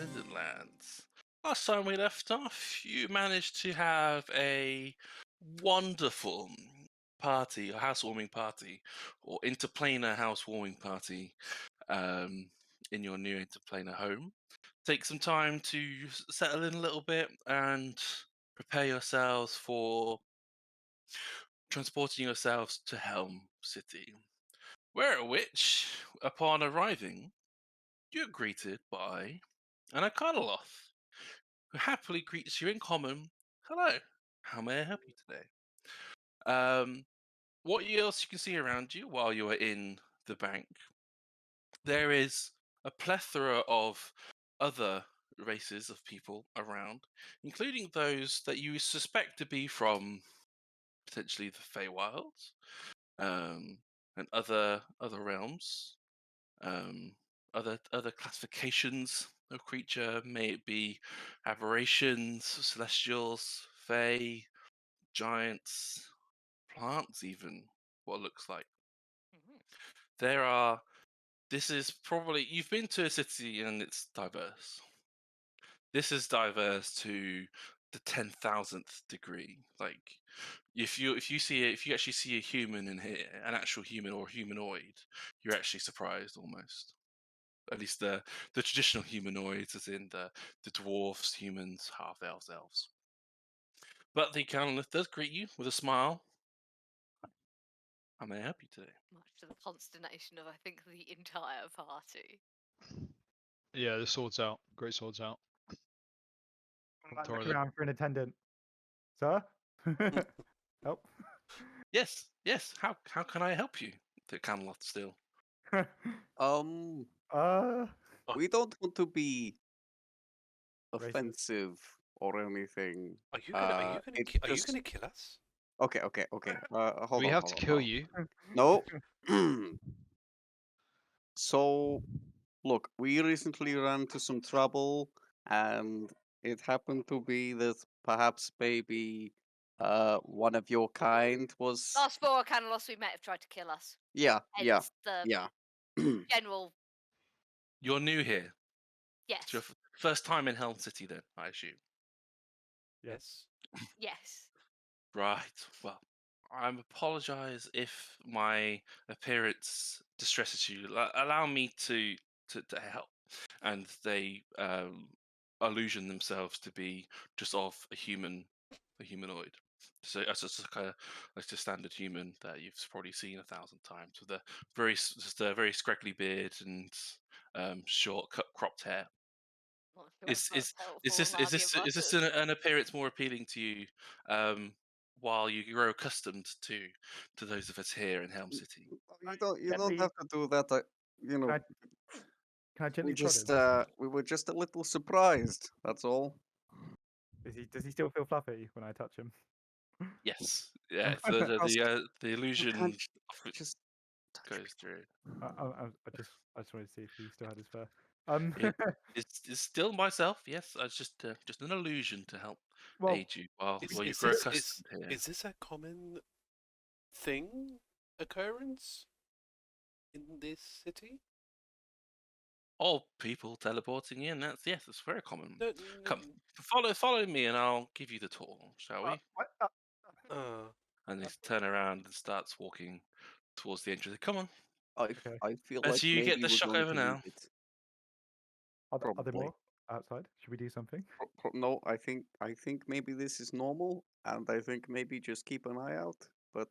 Ascendant Lands. Last time we left off, you managed to have a wonderful party, a housewarming party, or interplanar housewarming party in your new interplanar home. Take some time to settle in a little bit and prepare yourselves for transporting yourselves to Helm City. Where at which, upon arriving, you're greeted by an Arcanoloth, who happily greets you in common. Hello, how may I help you today? What else you can see around you while you are in the bank? There is a plethora of other races of people around, including those that you suspect to be from potentially the Feywilds, and other realms. Other classifications of creature, may it be aberrations, celestials, fae, giants, plants, even what it looks like. There are. This is probably you've been to a city and it's diverse. This is diverse to the 10,000th degree. Like if you actually see a human in here, an actual human or humanoid, you're actually surprised almost. At least the traditional humanoids, as in the dwarfs, humans, half elves, elves. But the Canolith does greet you with a smile. How may I help you today? Much to the consternation of, I think, the entire party. Yeah, the sword's out. Great sword's out. I'm looking Thoradin. around for an attendant. Sir? Help? Yes. How can I help you? The Canolith still. We don't want to be Racist. offensive or anything. Are you gonna kill us? Okay. Hold We on. have to kill you. No. So, look, we recently ran into some trouble, and it happened to be that perhaps maybe one of your kind was. Last 4 Arcanoloths we met have tried to kill us. Yeah. Hence the Mm. general. You're new here. Yes. It's your first time in Helm City, then, I assume. Yes. Yes. Right. Well, I apologize if my appearance distresses you. Allow me to help. And they illusion themselves to be just of a humanoid. So it's just like a standard human that you've probably seen 1,000 times, with a just a very scraggly beard and short cropped hair. Not sure Is if is that's helpful, is this Nadia an appearance more appealing to you, while you grow accustomed to those of us here in Helm City? You don't Gently- have to do that. You know, Can I gently we just prod him? we were just a little surprised. That's all. Does he still feel fluffy when I touch him? Yes. Yeah. It's the illusion Just goes through. I just wanted to see if he still had his fur. It's still myself. Yes. It's just an illusion to help well, aid you while you Is grow this- accustomed here. Is this a common occurrence in this city? All people teleporting in. It's very common. No, Come, follow me, and I'll give you the tour, shall we? And they turn around and starts walking towards the entrance. Come on. Okay. I feel As like you get maybe the we're shock going over to now. need it. Are there Probably. more outside? Should we do something? No, I think maybe this is normal, and I think maybe just keep an eye out. But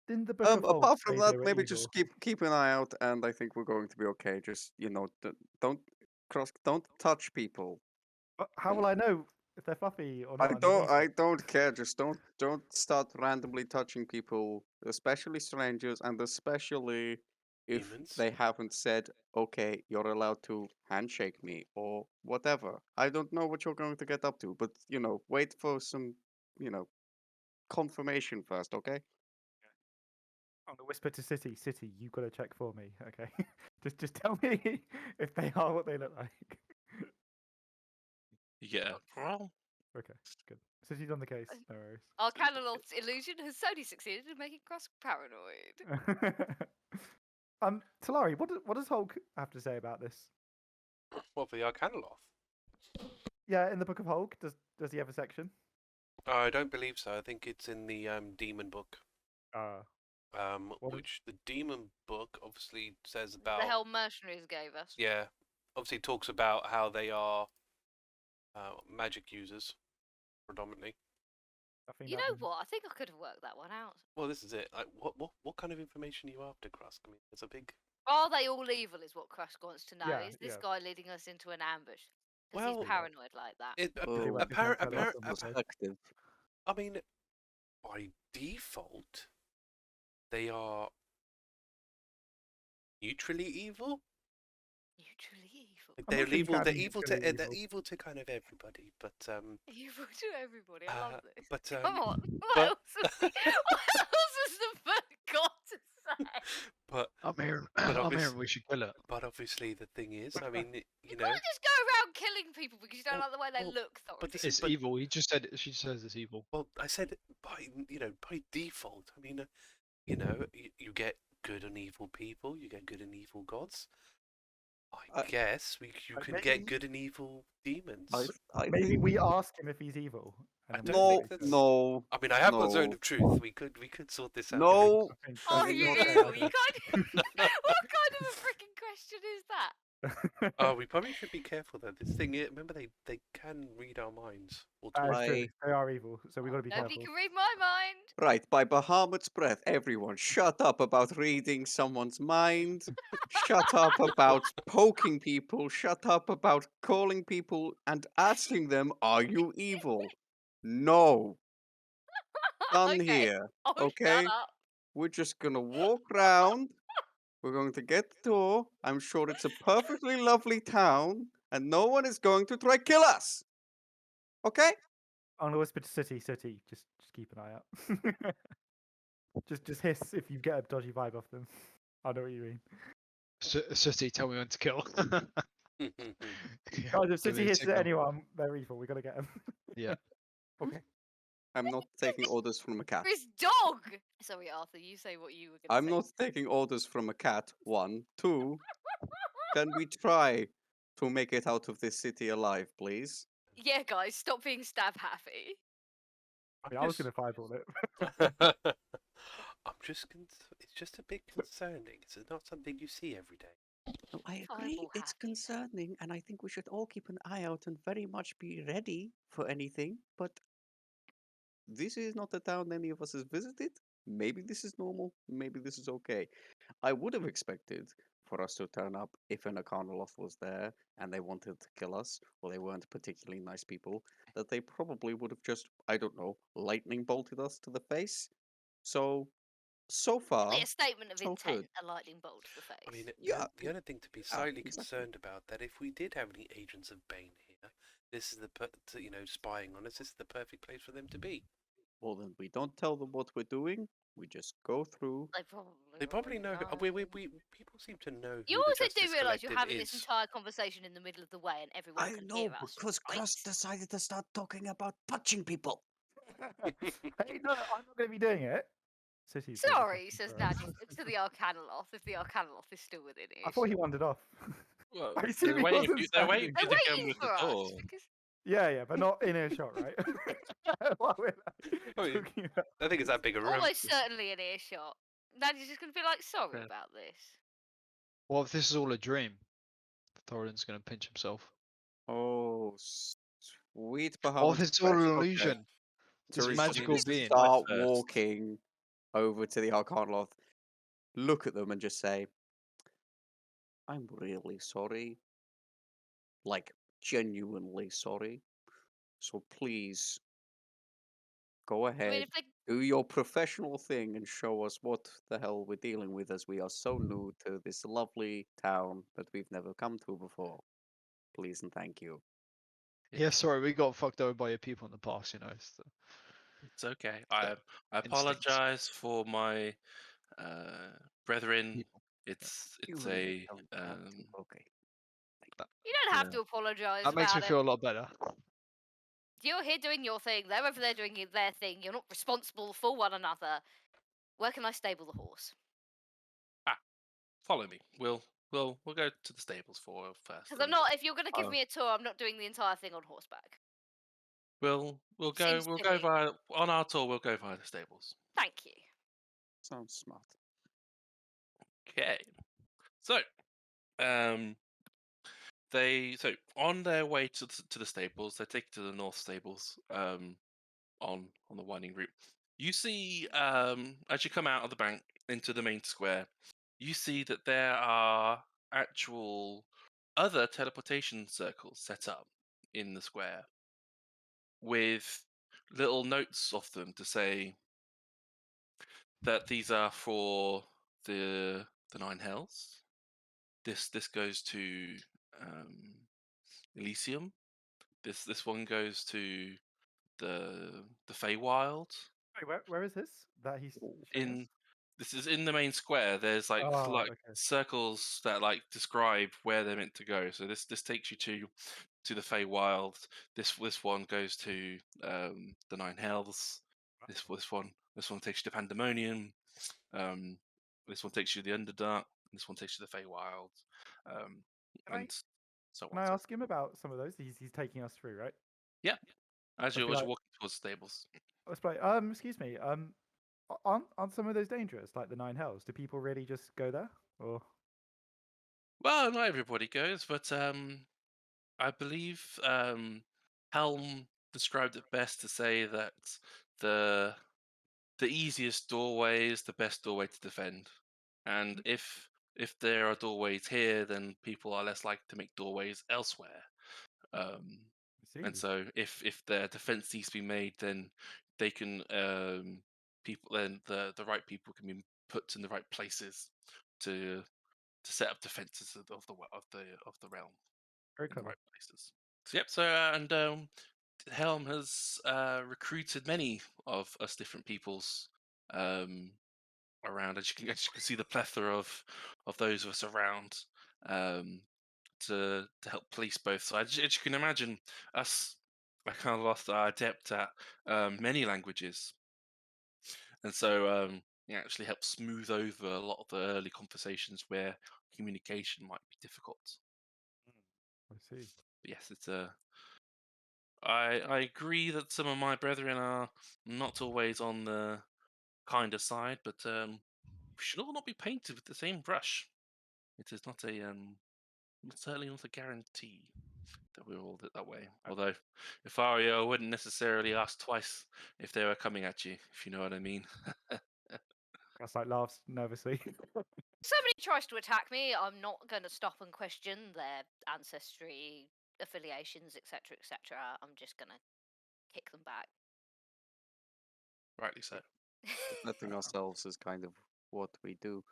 Didn't the book of Old apart from say that, they were maybe evil? just keep an eye out, and I think we're going to be okay. Just don't don't touch people. But how will I know if they're fluffy or not? underneath? I don't care. Just don't start randomly touching people, especially strangers, and especially if Humans? they haven't said, okay, you're allowed to handshake me or whatever. I don't know what you're going to get up to, but wait for some, confirmation first, okay? I'm gonna whisper to City, you gotta check for me, okay? just tell me if they are what they look like. You get a growl. Okay, good. City's on the case, no worries. Arcanoloth's illusion has certainly succeeded in making Krusk paranoid. Talari, what does Hulk have to say about this? What, for the Arcanoloth? Yeah, in the Book of Hulk, does he have a section? I don't believe so. I think it's in the Demon book. What is- Which the Demon book obviously says The about. Helm mercenaries gave us. Yeah, obviously talks about how they are magic users, predominantly. I think You that know was- what? I think I could have worked that one out. Well, this is it. Like, what kind of information are you after, Krusk? I mean, it's a big. Are they all evil? Is what Krusk wants to know. Yeah, Is this yeah. guy leading us into an ambush? Because Well, he's paranoid like that. It, Oh, They went to Cantrip Apparent or something. perspective. I mean, by default, they are neutrally evil. Neutrally evil. Like, I'm they're not sure you evil. can They're be evil to. neutrally They're evil. evil to kind of everybody. But Evil to everybody. I love this. but Come on. What but- else? What else has the bird got to say? but I'm hearing, But I'm obvious- hearing we should kill it. but obviously the thing is, I mean, you You know, can't just go around killing people because you don't Well, like the way they well, look, but Thoradin. this It's but- evil. He just said it. She says it's evil. well, I said by default. I mean, you get good and evil people. You get good and evil gods. I guess you can get maybe- good and evil demons. I Maybe think we ask him if he's evil. I and don't then no, think that's- no, I mean, I have got zone no. of truth. We could sort this out. no. I think Are I you think not evil? okay, You kind what kind of a freaking question is that? Oh, we probably should be careful though. This thing, remember, they can read our minds. Or That talk. is true. I- They are evil, so we got to be Nobody careful. can read my mind. Right, by Bahamut's breath, everyone shut up about reading someone's mind. Shut up about poking people. Shut up about calling people and asking them, are you evil? No. Done Okay. here. Oh, okay? shut up. We're just gonna walk round. We're going to get the door. I'm sure it's a perfectly lovely town, and no one is going to try kill us. Okay? I'm gonna whisper to City. Just keep an eye out. just hiss if you get a dodgy vibe off them. I know what you mean. City, tell me when to kill. Yeah, Guys, if give City me a hisses at signal. anyone, they're evil. We gotta get them. Yeah. Okay. I'm not taking orders from a cat. His dog. Sorry, Arthur. You say what you were going to I'm say. not taking orders from a cat. One. Two. Can we try to make it out of this city alive, please? Yeah, guys, stop being stab happy. I mean, I was gonna fireball it. I'm just. It's just a bit concerning. It's not something you see every day. No, I agree. Fireball It's happy. concerning, and I think we should all keep an eye out and very much be ready for anything. But this is not a town any of us has visited. Maybe this is normal. Maybe this is okay. I would have expected for us to turn up if an Arcanoloth was there and they wanted to kill us, or they weren't particularly nice people, that they probably would have just, I don't know, lightning bolted us to the face. So far, Probably a statement of so intent, good. a lightning bolt to the face. I mean, Yeah, the only thing to be slightly exactly. concerned about that if we did have any agents of Bane here, this is spying on us. This is the perfect place for them to be. well then we don't tell them what we're doing. We just go through. They probably know. We people seem to know. You who the also do Justice realise you're Collective having this is. entire conversation in the middle of the way and everyone I can know, hear us. because right? Krusk decided to start talking about punching people. Hey, no, I'm not gonna be doing it. City's doing it, Sorry, fucking says for us. Nadia to the Arcanoloth, if the Arcanoloth is still within I thought earshot. he wandered off. Well, I assume they're he waiting, wasn't they're standing. waiting They're for you to waiting come with for the us door. because Yeah, but not in earshot, right? While we're Oh, yeah. talking about- I think it's that big a room. almost certainly in earshot. Nadia's just going to be like, sorry Yeah. about this. What if this is all a dream? Thoradin's gonna pinch himself. Oh, sweet What Bahamut. if it's all an illusion? This Teresa magical needs to being. start First. walking over to the Arcanoloth, look at them, and just say, "I'm really sorry. Like genuinely sorry. So please go I mean, ahead, if they do your professional thing, and show us what the hell we're dealing with, as we are so new to this lovely town that we've never come to before. Please and thank you." Yeah, sorry, we got fucked over by your people in the past. You know. It's okay. Yeah, I instincts. apologize for my brethren. People. It's You it's really a don't have to. Okay. you don't have Yeah. to apologise That makes me about feel it. a lot better. You're here doing your thing. They're over there doing their thing. You're not responsible for one another. Where can I stable the horse? follow me. We'll we'll go to the stables first. Because I'm and not. If you're going to give Oh. me a tour, I'm not doing the entire thing on horseback. We'll go Seems silly. via on our tour. We'll go via the stables. Thank you. Sounds smart. Okay. So, so on their way to the stables, they take you to the north stables. On the winding route, you see as you come out of the bank into the main square, you see that there are actual other teleportation circles set up in the square with little notes of them to say that these are for the Nine Hells. This goes to Elysium. This one goes to the Feywild. Wait, where is this? That he's showing us? This is in the main square. There's like Oh, okay. circles that like describe where they're meant to go. So this takes you to the Feywild. This one goes to the Nine Hells. This one takes you to Pandemonium. This one takes you to the Underdark. This one takes you to the Feywild. And so Can on. I So ask him about some of those? He's taking us through, right? as I you're feel like- walking towards the stables. Let's play. Excuse me. Aren't some of those dangerous, like the Nine Hells? Do people really just go there, or? Well, not everybody goes, but I believe Helm described it best to say that the easiest doorway is the best doorway to defend, and if there are doorways here, then people are less likely to make doorways elsewhere. I And see. so, if their defense needs to be made, then they can then the right people can be put in the right places to set up defenses of the realm Very in the clever. right places. So yep. So and Helm has recruited many of us different peoples around. As you can see, the plethora of those of us around to help police both sides. As you can imagine, us I kind of lost our adept at many languages, and so it actually helps smooth over a lot of the early conversations where communication might be difficult. I see. But yes, it's a. I agree that some of my brethren are not always on the kinder side, but we should all not be painted with the same brush. It is not a certainly not a guarantee that we're all that way. Although, if I were you, I wouldn't necessarily ask twice if they were coming at you, if you know what I mean. Gus like laughs nervously. Somebody tries to attack me, I'm not going to stop and question their ancestry, affiliations, etc., etc. I'm just going to kick them back. Rightly so. Letting ourselves is kind of what we do.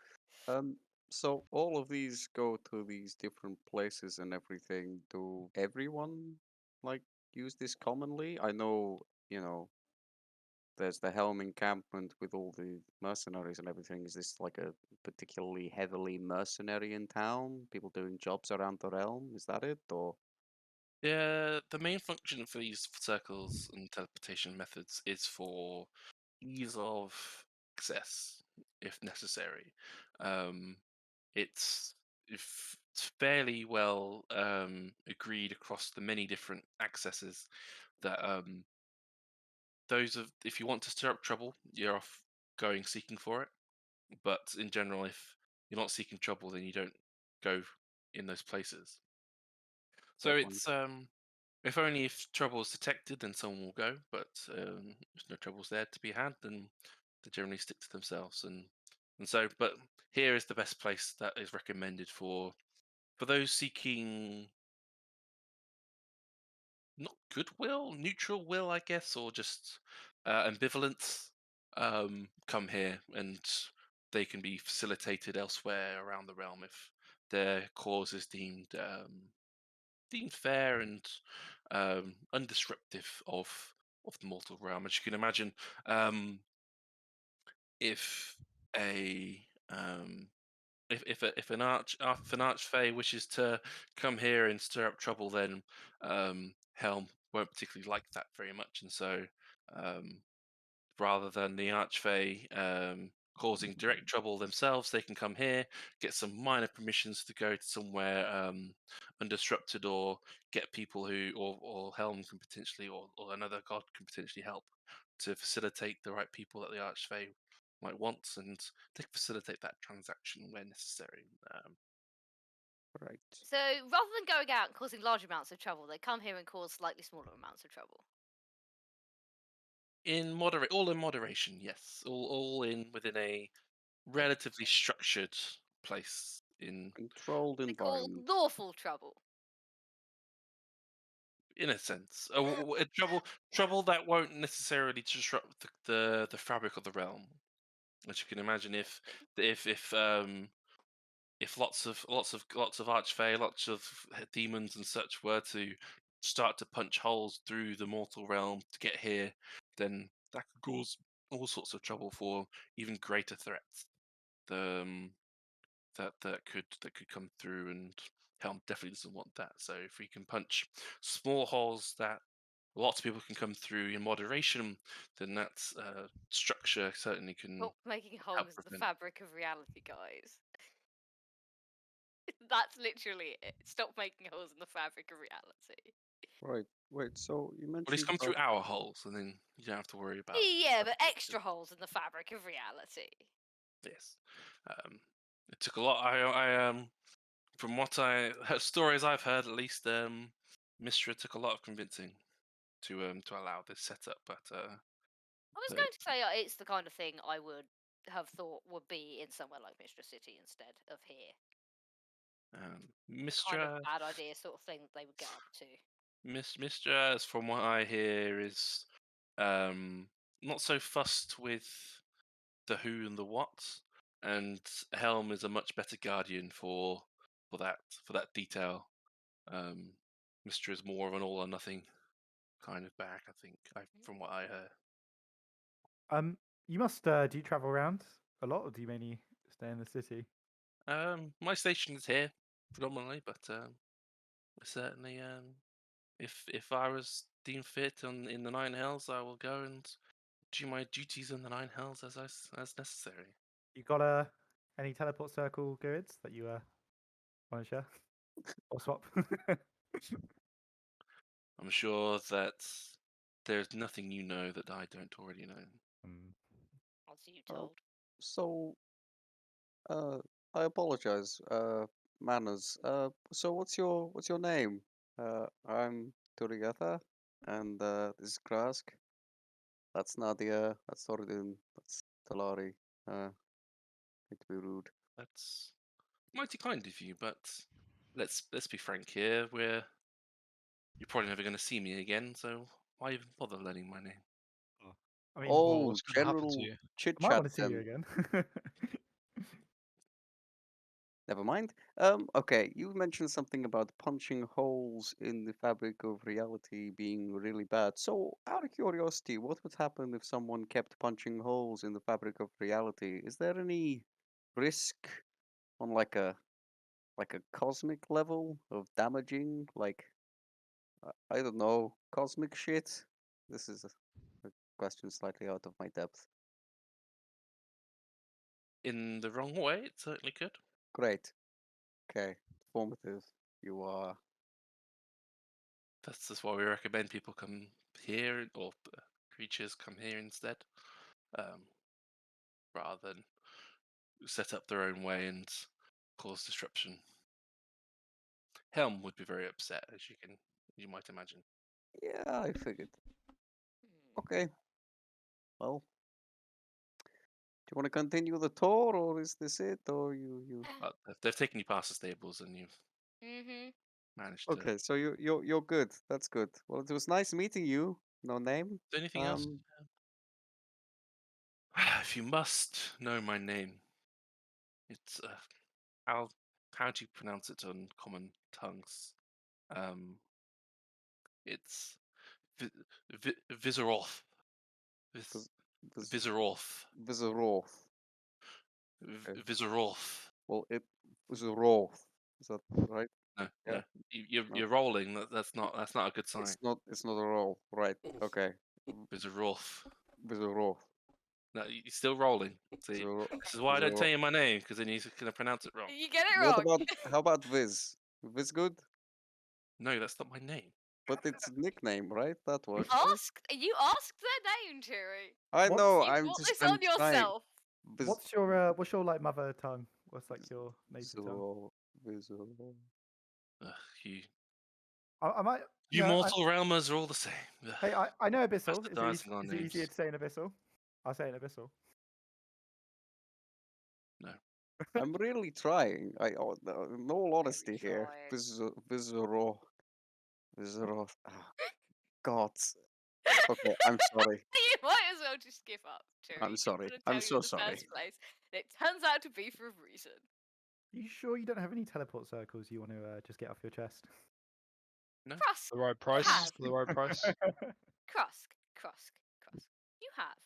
So all of these go to these different places and everything. Do everyone like use this commonly? I know, there's the Helm encampment with all the mercenaries and everything. Is this like a particularly heavily mercenary in town? People doing jobs around the realm? Is that it? Or Yeah, the main function for these circles and teleportation methods is for ease of access, if necessary. It's it's fairly well agreed across the many different accesses that if you want to stir up trouble, you're off going seeking for it. But in general, if you're not seeking trouble, then you don't go in those places. So Fair it's if only if trouble is detected, then someone will go. But if no trouble's there to be had, then they generally stick to themselves. And so, but here is the best place that is recommended for those seeking not goodwill, neutral will, I guess, or just ambivalence. Come here, and they can be facilitated elsewhere around the realm if their cause is deemed fair and undisruptive of the mortal realm. As you can imagine, if a if an archfey wishes to come here and stir up trouble, then Helm won't particularly like that very much, and so rather than the archfey causing direct trouble themselves, they can come here, get some minor permissions to go to somewhere undisrupted, or get people who, or Helm can potentially, or another god can potentially help to facilitate the right people that the Archfey might want, and they can facilitate that transaction where necessary. Right. So rather than going out and causing large amounts of trouble, they come here and cause slightly smaller amounts of trouble. All in moderation, yes. All in within a relatively structured place Controlled They call environment. lawful trouble. in a sense. Trouble that won't necessarily disrupt the fabric of the realm. As you can imagine, if lots of archfey, lots of demons and such were to start to punch holes through the mortal realm to get here, then that could cause all sorts of trouble for even greater threats. That could come through, and Helm definitely doesn't want that. So if we can punch small holes that lots of people can come through in moderation, then that structure certainly can Stop making help holes in the prevent. fabric of reality, guys. That's literally it. Stop making holes in the fabric of reality. Right. Wait. So you Well, he's mentioned come through about our holes, and then you don't have to worry about. Yeah, but extra holes in the fabric of reality. Yes, it took a lot. From what stories I've heard, at least, Mistra took a lot of convincing to allow this setup, but I was But- going to say it's the kind of thing I would have thought would be in somewhere like Mistress City instead of here. Kind Mistra, of bad idea sort of thing that they would get up to. Mistra, from what I hear, is not so fussed with the who and the what, and Helm is a much better guardian for that detail. Mistra is more of an all or nothing kind of bag, I think, from what I heard. You must do you travel around a lot, or do you mainly stay in the city? My station is here predominantly, but certainly, if I was deemed fit in the Nine Hells, I will go and do my duties in the Nine Hells as necessary. You got any teleport circle goods that you want to share or swap? I'm sure that there's nothing you know that I don't already know. As you Oh. told. so. I apologize. Manners. So what's your name? I'm Turygurtha, and this is Krusk. That's Nadia. That's Thoradin. That's Talari. Hate to be rude. That's mighty kind of you, but let's be frank here. You're probably never going to see me again, so why even bother learning my name? I mean, Well, Oh, what's going to happen to general you? chit I might chat want to see you then. again. Never mind. Okay, you mentioned something about punching holes in the fabric of reality being really bad. So, out of curiosity, what would happen if someone kept punching holes in the fabric of reality? Is there any risk on like a cosmic level of damaging, like I don't know, cosmic shit? This is a question slightly out of my depth. In the wrong way, it certainly could. Great. Okay, formative. You are. That's just why we recommend people come here, or creatures come here instead, rather than set up their own way and cause disruption. Helm would be very upset, as you might imagine. Yeah, I figured. Hmm. Okay. Well, do you want to continue the tour, or is this it, or you? But they've taken you past the stables, and you've Mm-hmm. managed to. Okay, so you're good. That's good. Well, it was nice meeting you. No name. Is there anything else? If you must know my name, it's how do you pronounce it on common tongues? It's Vizeroth. Vis- vis- Vizeroth. Vizeroth. Okay. Vizeroth. Well, it was a Roth. Is that right? No, Yeah. no. You're rolling. That's not a good sign. It's not a roll. Right. Okay. Vizeroth. Vizeroth. No, you're still rolling. See, Zero, this is why I don't zero. tell you my name, because then you're going to pronounce it wrong. You get it What wrong. about how about Viz? Viz good? No, that's not my name. But it's nickname, right? That You works. Right? asked their name, Turi. I What's- know. You I'm brought just this on I'm trying. yourself. Viz, what's your like mother tongue? What's like your native tongue? Visual. Ugh, you I might. you no, mortal realmers are all the same. Ugh. Hey, I know Abyssal. Bastardizing our Is it easier names. to say in Abyssal? I'll say in Abyssal. I'm really trying. In all honesty here, trying. Visual. God. Okay, I'm sorry. You might as well just give up, Turi. I'm sorry. Gonna I'm tell you so in the sorry. First place. It turns out to be for a reason. You sure you don't have any teleport circles you want to just get off your chest? Krusk, The right price. have. For the right price. Krusk. You have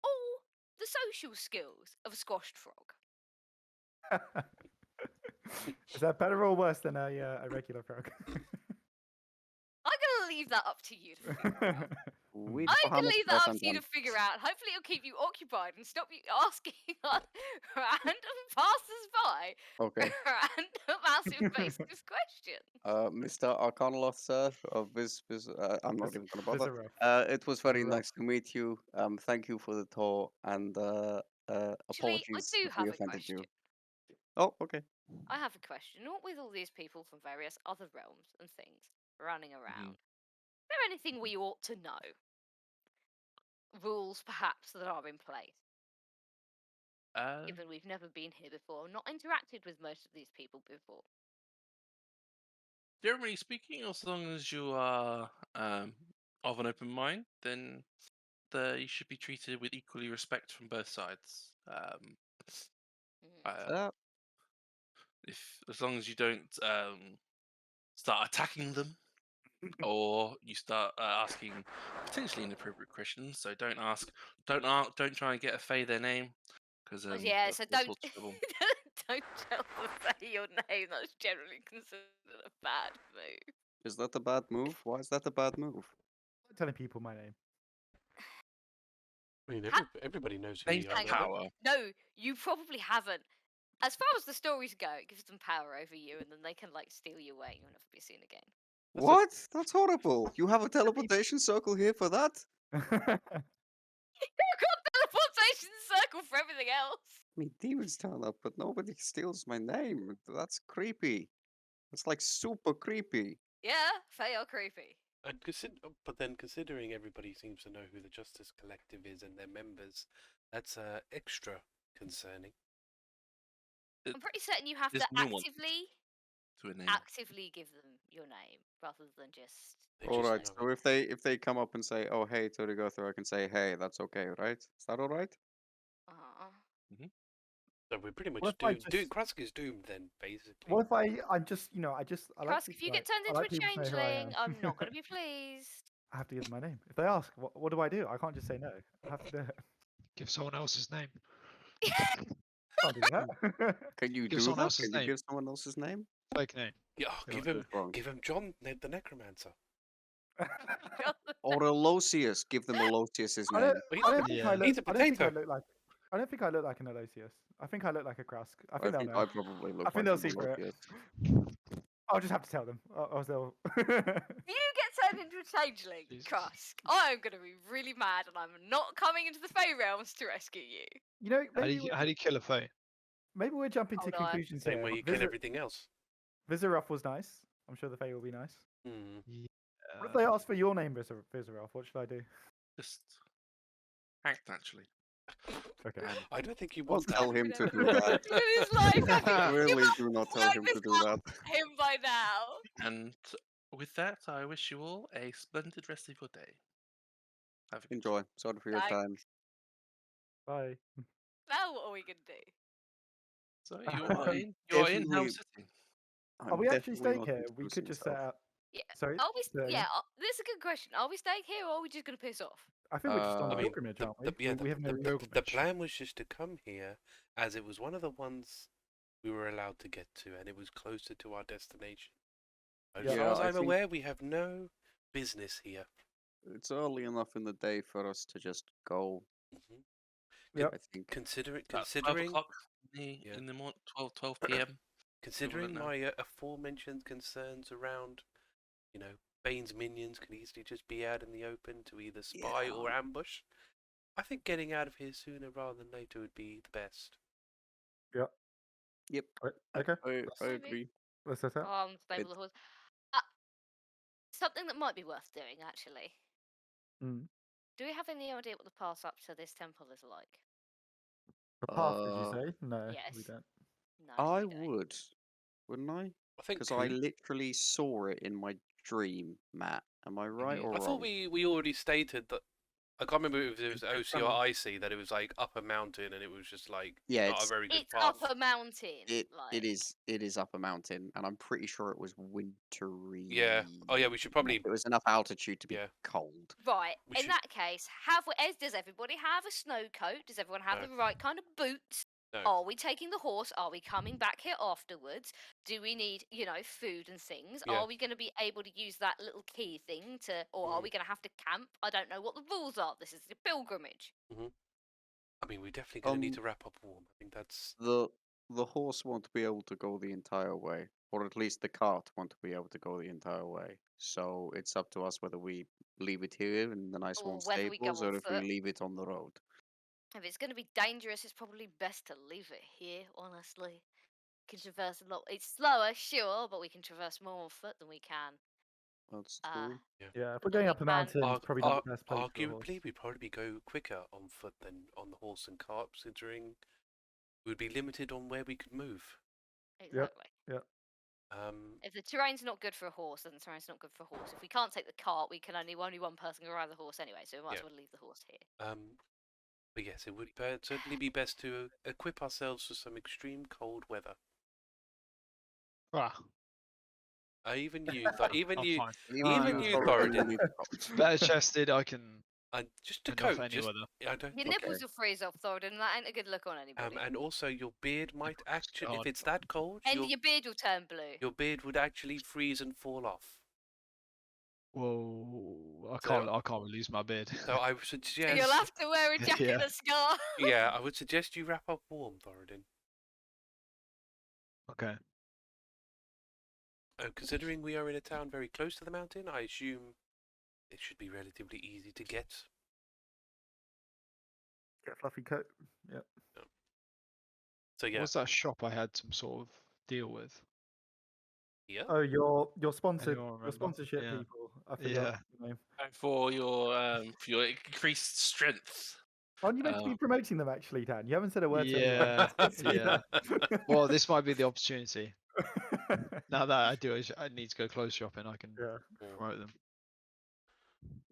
all the social skills of a squashed frog. Is that better or worse than a regular frog? I'm gonna leave that up to you to figure out. We I'm gonna Bahamut leave that up present to you to one. figure out. Hopefully, it'll keep you occupied and stop you asking random passers-by Okay. random massive baseless questions. Mr. Arcanoloth, sir, of I'm not even gonna bother. Vizarov. It was very Vizarov. nice to meet you. Thank you for the tour, and Actually, I apologies do if we have a offended question. you. Oh, okay. I have a question. What with all these people from various other realms and things running around, is there anything we ought to know? Rules, perhaps, that are in place? Given we've never been here before, not interacted with most of these people before. Generally speaking, as long as you are of an open mind, then you should be treated with equally respect from both sides. As long as you don't start attacking them, or you start asking potentially inappropriate questions. So don't try and get a Fae their name, because Yeah, so don't trouble. don't tell them say your name. That's generally considered a bad move. Is that a bad move? Why is that a bad move? I'm telling people my name. I mean, everybody knows who Names we are. have don't they? power. No, you probably haven't. As far as the stories go, it gives them power over you, and then they can like steal you away, and you'll never be seen again. What? That's horrible. You have a teleportation circle here for that? You've got teleportation circle for everything else. I mean, demons turn up, but nobody steals my name. That's creepy. That's like super creepy. Yeah, Fae are creepy. But then, considering everybody seems to know who the Justice Collective is and their members, that's extra concerning. I'm pretty certain you have to There's nuance actively to a name. actively give them your name rather than just. They All just right. know So it. if they come up and say, "Oh, hey, Turygurtha," I can say, "Hey, that's okay, right? Is that all right?" So we're pretty much What if I doomed. just- Krusk is doomed then, basically. What if I'm just, I like Krusk, if you people get turned I into like a people to know who I changeling, am. I'm not going to be pleased. I have to give them my name. If they ask, what do I do? I can't just say no. I have to do it. Give someone else's name. Can't do that. Can you Give do someone that? else's Can you name. give someone else's name? Fake name. Yeah, No, give him that's wrong. John the Necromancer. Or Aloysius. Give them Aloysius's I name. don't, He's I a don't po- think I look. he's a I don't think I potato. look like. I don't think I look like an Aloysius. I think I look like a Krusk. I I think they'll think know. I probably look I think like they'll an see for it. Aloysius. I'll just have to tell them. Or they'll. If you get turned into a changeling, Jesus. Krusk, I'm going to be really mad and I'm not coming into the Fey realms to rescue you. You know, How do maybe you kill a Fae? maybe we're jumping to Hold on. conclusions Same here. way you kill everything else. Vizarov was nice. I'm sure the Fae will be nice. Hmm. What if they ask for your name, Vizarov? What should I do? Just act naturally. Okay. I don't think you Don't want that. tell him to do that. In his life, have you Really given up do not tell like him this to do that. him by now? And with that, I wish you all a splendid rest of your day. Have a good Enjoy. Sorry for your Thanks. time. Bye. Now what are we going to do? So you are in Helm Definitely- City. Are I'm we actually definitely staying not here? We could introducing just set myself. up. Yeah. Sorry. Are we? say that Yeah. again? This is a good question. Are we staying here, or are we just going to piss off? I think we're just on I a mean, pilgrimage, aren't we? We have no the pilgrimage. plan was just to come here, as it was one of the ones we were allowed to get to, and it was closer to our destination. As Yeah, far as I I'm think- aware, we have no business here. It's early enough in the day for us to just go. Mhm. Yep. I think. Considering About 12 considering o'clock Yeah. in the morning, 12 p.m. considering know. my aforementioned concerns around, Bane's minions can easily just be out in the open to either spy or Yeah. ambush. I think getting out of here sooner rather than later would be the best. Yep. Okay. I Maybe. agree. Let's set up. Stable the horse. Something that might be worth doing, actually. Mm. Do we have any idea what the path up to this temple is like? The path, did you Uh, say? No, we Yes. don't. No, I we don't. would, wouldn't I? I think Because I Coop- literally saw it in my dream, Matt. Am I right Mhm. or I wrong? thought we already stated that. I can't remember if it was It's OC or IC that it was like up a mountain and it was just like Yeah, not a very good It's path. up a mountain. It like... is up a mountain, and I'm pretty sure it was wintry. Yeah. Oh yeah, we should probably. It was enough altitude to be Yeah. cold. Right. We In should- that case, does everybody have a snow coat? Does everyone have No. the right kind of boots? No. Are we taking the horse? Are we coming back here afterwards? Do we need, food and things? Yeah. Are we going to be able to use that little key thing or are Mm. we going to have to camp? I don't know what the rules are. This is a pilgrimage. I mean, we're definitely going to need Um, to wrap up warm. I think that's. The horse won't be able to go the entire way, or at least the cart won't be able to go the entire way. So it's up to us whether we leave it here in the nice Or warm whether we go stables, on or if we foot. leave it on the road. If it's going to be dangerous, it's probably best to leave it here, honestly. Can traverse a lot. It's slower, sure, but we can traverse more on foot than we can. That's Uh, true. Yeah, if The we're going big up a man- mountain, it's probably not the best place for a horse. Arguably, we'd probably go quicker on foot than on the horse and cart, considering we'd be limited on where we could move. exactly. Yep. If the terrain's not good for a horse, then the terrain's not good for a horse. If we can't take the cart, we can only one person can ride the horse anyway, so we might as Yeah. well leave the horse here. But yes, it would certainly be best to equip ourselves for some extreme cold weather. Ah, Even you, even I'm you, fine. even you, Thoradin Thoradin. will need coats. Better chested, I can Just a enough coat. any Just weather. I don't. Your Okay. nipples will freeze off, Thoradin, and that ain't a good look on anybody. And also your beard might actually, if God. it's that cold, And your beard will turn blue. your beard would actually freeze and fall off. Whoa, So- I can't release my beard. So I would So suggest. you'll have to wear a jacket Yeah. and a scarf. Yeah, I would suggest you wrap up warm, Thoradin. Okay. Considering we are in a town very close to the mountain, I assume it should be relatively easy to get. Get a fluffy coat. Yep. So yeah, What's that shop I had some sort of deal with? yeah. Oh, your sponsored, Anyone your remember? sponsorship Yeah. people. I forgot Yeah. the name. And for your increased strength. Aren't you meant to be promoting them actually, Dan? You haven't said a word to Yeah, anyone. Let's do yeah. that. Well, this might be the opportunity. Now that I do, I need to go clothes shopping. I can Yeah. promote them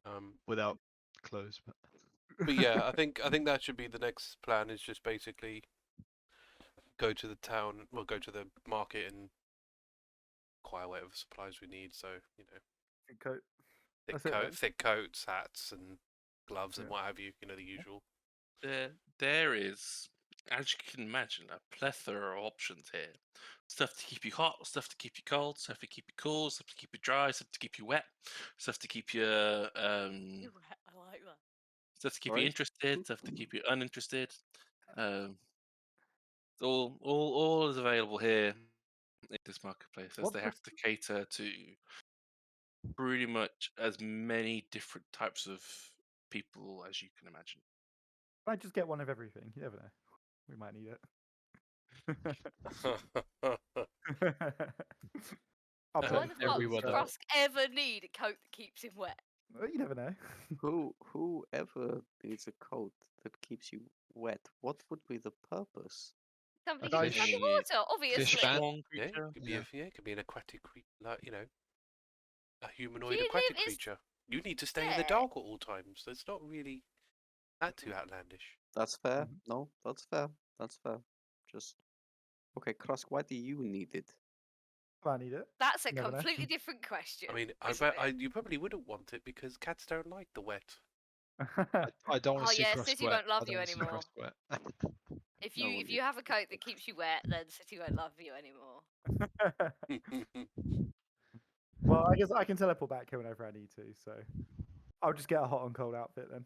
Um, without clothes. but yeah, I think that should be the next plan. Is just basically go to the town, well, go to the market and acquire whatever supplies we need. So Good coat. thick That's it, then. thick coats, hats, and gloves, and Yeah. what have you. The usual. There is, as you can imagine, a plethora of options here. Stuff to keep you hot, stuff to keep you cold, stuff to keep you cool, stuff to keep you dry, stuff to keep you wet, stuff to keep you I like that. stuff to keep Right. you interested, stuff to keep you uninterested. All is available here in this marketplace, as What they the- have to cater to pretty much as many different types of people as you can imagine. Might just get one of everything. You never know. We might need it. I'll Uh, Why put the fuck every does weather. Krusk ever need a coat that keeps him wet? Well, you never know. Whoever needs a coat that keeps you wet, what would be the purpose? Something A keeps you fish. underwater, obviously. fan. Strong Yeah, creature. it could be it could be an aquatic creature, like a humanoid you aquatic live- it's- creature. You need to stay in the Yeah. dark at all times. So it's not really that too outlandish. That's fair. Mhm. No, that's fair. That's fair. Just okay, Krusk, why do you need it? I need it. That's a Never know. completely different question. I mean, I isn't bet it? you probably wouldn't want it because cats don't like the wet. I don't want Oh, to see yeah, Krusk City wet. won't love I don't you wanna see anymore. Krusk wet. If No you one if you have a coat that keeps you wet, then City won't love you anymore. Well, I guess I can teleport back here whenever I need to, so I'll just get a hot and cold outfit then.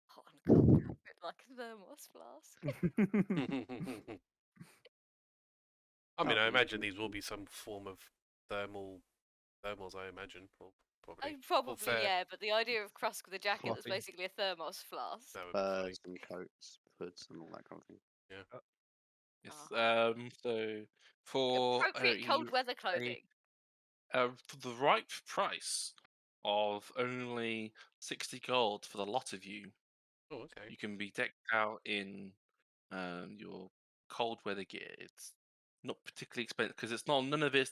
Hot and cold outfit, like a thermos flask. I mean, That I was imagine good. these will be some form of thermals. I imagine, or probably. Oh, probably, fair. yeah, but the idea of Krusk with a jacket that's Floppy. basically a thermos flask. That would be funny. Furs and coats, hoods, and all that kind of thing. Yes. So for Appropriate cold weather a, clothing. for the right price of only 60 gold for the lot of you, Oh, okay. you can be decked out in your cold weather gear. It's not particularly expensive because it's not none of this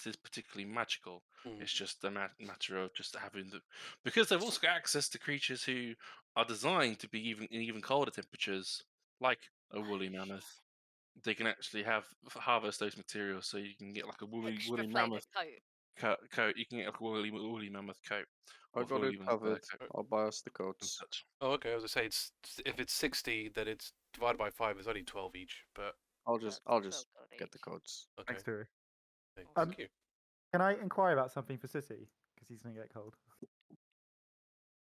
is particularly magical. Mm. It's just a matter of just having the because they've also got access to creatures who are designed to be even colder temperatures, like a woolly mammoth. They can actually harvest those materials, so you can get like a woolly Extra flavoured mammoth coat. coat. You can get like a woolly mammoth coat I or got it woolly mammoth covered. coat I'll buy us the and coats. such. Oh, okay. I was gonna say if it's 60, then it's divided by 5. It's only 12 each. But I'll That's just 12 gold get the each. coats. okay. Thanks, Turi. Thank you. Can I inquire about something for City? Because he's gonna get cold.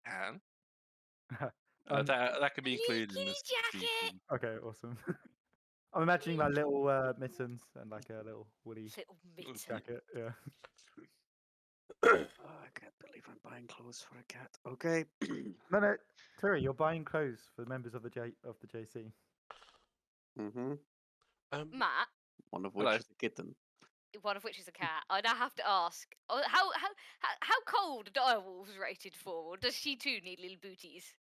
And Um, that can be Leaky included in this. jacket. Okay, awesome. I'm imagining my little mittens and like a little woolly Little mitten. jacket. Yeah. I can't believe I'm buying clothes for a cat. Okay. No, Turi, you're buying clothes for the members of the JC. Mm-hmm. Matt, One of which Hello. is a kitten. one of which is a cat. I now have to ask: how cold are direwolves rated for? Or does she too need little booties?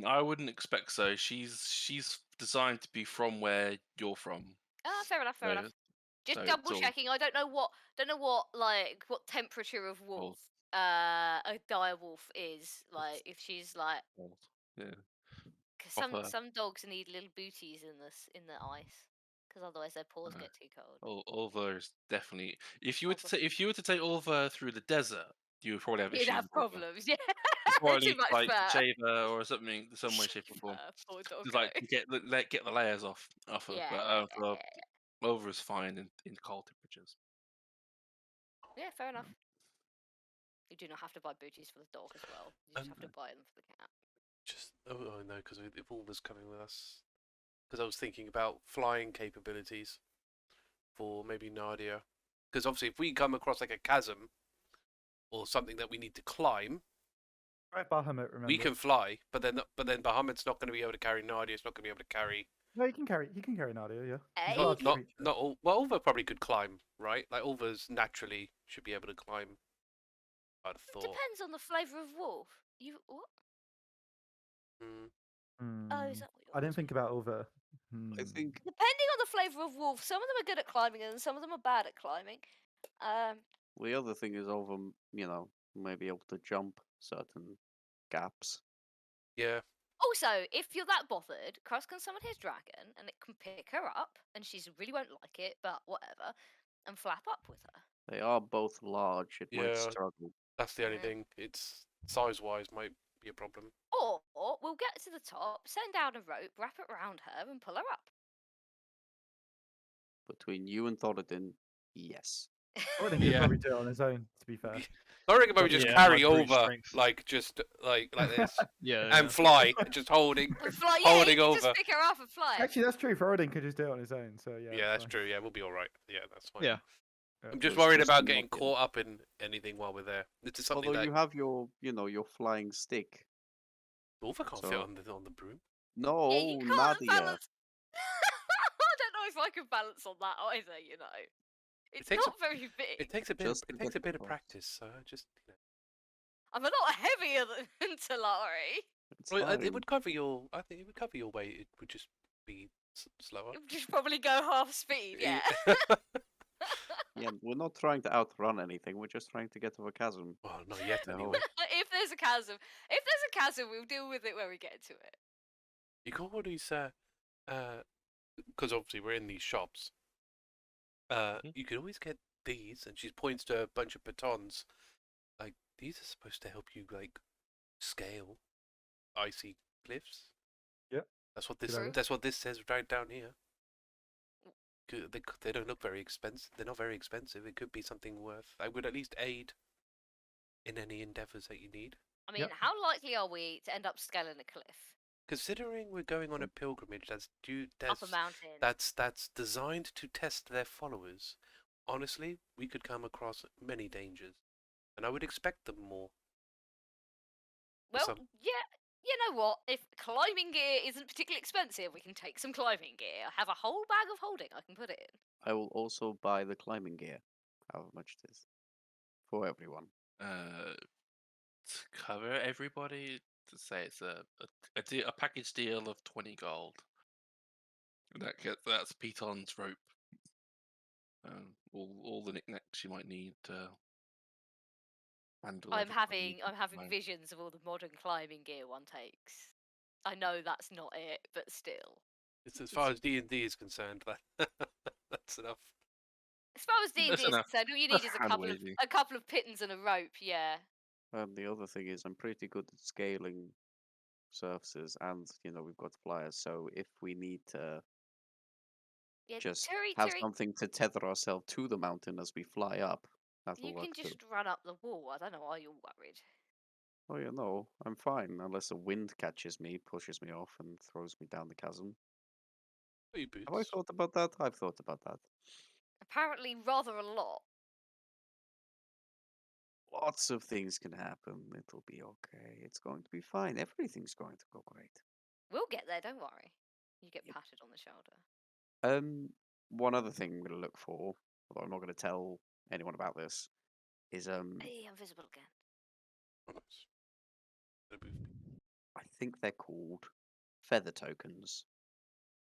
I wouldn't expect so. She's designed to be from where you're from. Ah, fair enough. Fair So- enough. Just so it's double all checking. I don't know what what temperature of wolf a direwolf is. Like if she's like, cold. Yeah. 'cause Proper. some dogs need little booties in the ice, because otherwise their paws get too cold. Ulva is definitely. If you were to Ulva. if you were to take Ulva through the desert, you would probably have You'd issues. have with Ulva. problems. Yeah, You probably too need to, much like fur. shave her or something, some way, shape, or form. Poor doggo. Just like get the layers off her. Yeah, But yeah, for yeah. Ulva is fine in cold temperatures. Yeah, fair enough. You do not have to buy booties for the dog as well. You just have to buy them for the cat. Just no, because if all was coming with us, because I was thinking about flying capabilities for maybe Nadia, because obviously if we come across like a chasm or something that we need to climb, Right, Bahamut. Remember. we can fly, but then Bahamut's not going to be able to carry Nadia. It's not going to be able to carry. No, he can carry Nadia. Yeah. He's a Hey. large Not creature. not all. Well, Ulva probably could climb, right? Like Ulva's naturally should be able to climb. I'd have thought. Depends on the flavour of wolf. You what? Oh, is that what you're I didn't asking? think about over. I think Depending on the flavour of wolf, some of them are good at climbing and some of them are bad at climbing. the other thing is over, may be able to jump certain gaps. Yeah. Also, if you're that bothered, Krusk can summon his dragon and it can pick her up, and she really won't like it, but whatever, and flap up with her. They are both large. It might Yeah. struggle. That's the only Yeah. thing. It's size-wise might be a problem. Or we'll get to the top, send down a rope, wrap it around her, and pull her up. Between you and Thoradin, yes. I think he'd Yeah. probably do it on his own. To be fair. I reckon maybe just Yeah, carry my brute over, strength. like just like this, Yeah. and fly, just holding. And fly, yeah, Holding you can over. just pick her up and fly. Actually, that's true. Thoradin could just do it on his own. So yeah. Yeah, that's fine. true. Yeah, we'll be all right. Yeah, that's fine. Yeah. Yeah. I'm just Let's worried just about not getting get- caught up in anything while we're there. This is something Although that you have your flying stick. Ulva can't fit so- on the broom. No, Yeah, you can't Nadia. balance. I don't know if I can balance on that either. It's takes a- not very big. It takes a bit. Just It to takes get a bit of across. practice. So just. I'm a lot heavier than Talari. It's Well, it fine. would cover your. I think it would cover your weight. It would just be slower. It would just probably go half speed. Yeah. Yeah, we're not trying to outrun anything. We're just trying to get to a chasm. Well, not yet No. anyway. If there's a chasm, we'll deal with it when we get to it. You got all these, because obviously we're in these shops. You could always get these, and she points to a bunch of batons. Like these are supposed to help you like scale icy cliffs. Yep. That's what Good this. idea. That's what this says right down here. They don't look very expensive. They're not very expensive. It could be something worth. I would at least aid in any endeavors that you need. I mean, Yep. how likely are we to end up scaling a cliff? considering we're going on a pilgrimage Up a mountain. that's designed to test their followers, honestly, we could come across many dangers, and I would expect them more. Well, some- yeah. You know what? If climbing gear isn't particularly expensive, we can take some climbing gear. I have a whole bag of holding. I can put it in. I will also buy the climbing gear, however much it is, for everyone. To cover everybody, to say it's a package deal of 20 gold. And that's Piton's rope. All the knickknacks you might need to handle. I'm everybody having combined. visions of all the modern climbing gear one takes. I know that's not it, but still. It's as far as D&D is concerned, that's enough. As far as D&D That's is enough. concerned, all you That's need is hand-wavy. a couple of pittons and a rope. Yeah. The other thing is I'm pretty good at scaling surfaces, and we've got flyers. So if we need to Yeah. just Turi, have something to tether ourselves to the mountain as we fly up, that will you work can too. just run up the wall. I don't know why you're worried. Oh yeah, no, I'm fine unless a wind catches me, pushes me off, and throws me down the chasm. Your Have I boots. thought about that? I've thought about that. Apparently, rather a lot. Lots of things can happen. It'll be okay. It's going to be fine. Everything's going to go great. We'll get there. Don't worry. You get Yep. patted on the shoulder. One other thing I'm going to look for, although I'm not going to tell anyone about this, is Hey, I'm visible again. Oh, nice. Gonna move me. I think they're called feather tokens.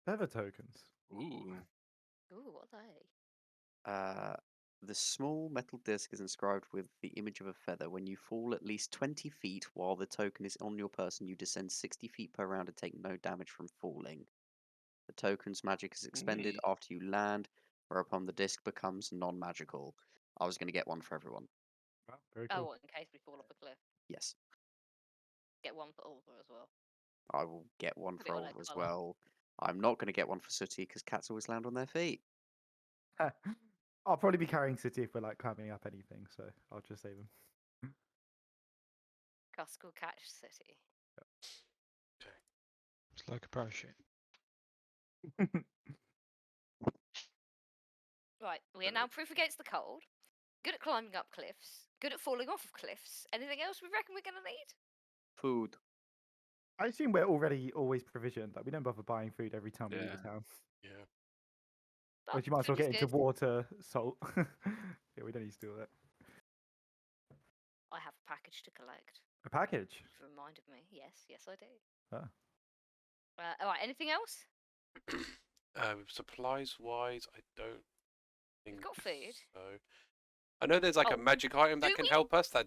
Feather tokens. Ooh. Ooh, what are they? The small metal disc is inscribed with the image of a feather. When you fall at least 20 feet while the token is on your person, you descend 60 feet per round and take no damage from falling. The token's magic is expended after you land, whereupon the disc becomes non-magical. I was going to get one for everyone. Wow, very Oh, cool. what, in case we fall off a cliff. Yes, Get one for Oliver as well. I will get one Put for it on her Oliver as colour. well. I'm not going to get one for Sooty because cats always land on their feet. I'll probably be carrying City if we're like climbing up anything, so I'll just save him. Krusk will catch City. It's like a parachute. Right, we are now proof against the cold. Good at climbing up cliffs. Good at falling off of cliffs. Anything else we reckon we're going to need? Food. I assume we're already always provisioned. Like we don't bother buying food every time we leave a Yeah. town. Yeah. But Which you might as well food is get into good. water, salt. Yeah, we don't need to do that. I have a package to collect. A package. Which reminded me. Yes, I do. Ah. All right, anything else? Supplies wise, I don't think got food. so. I know there's like Oh, a magic item that do can we- help us. But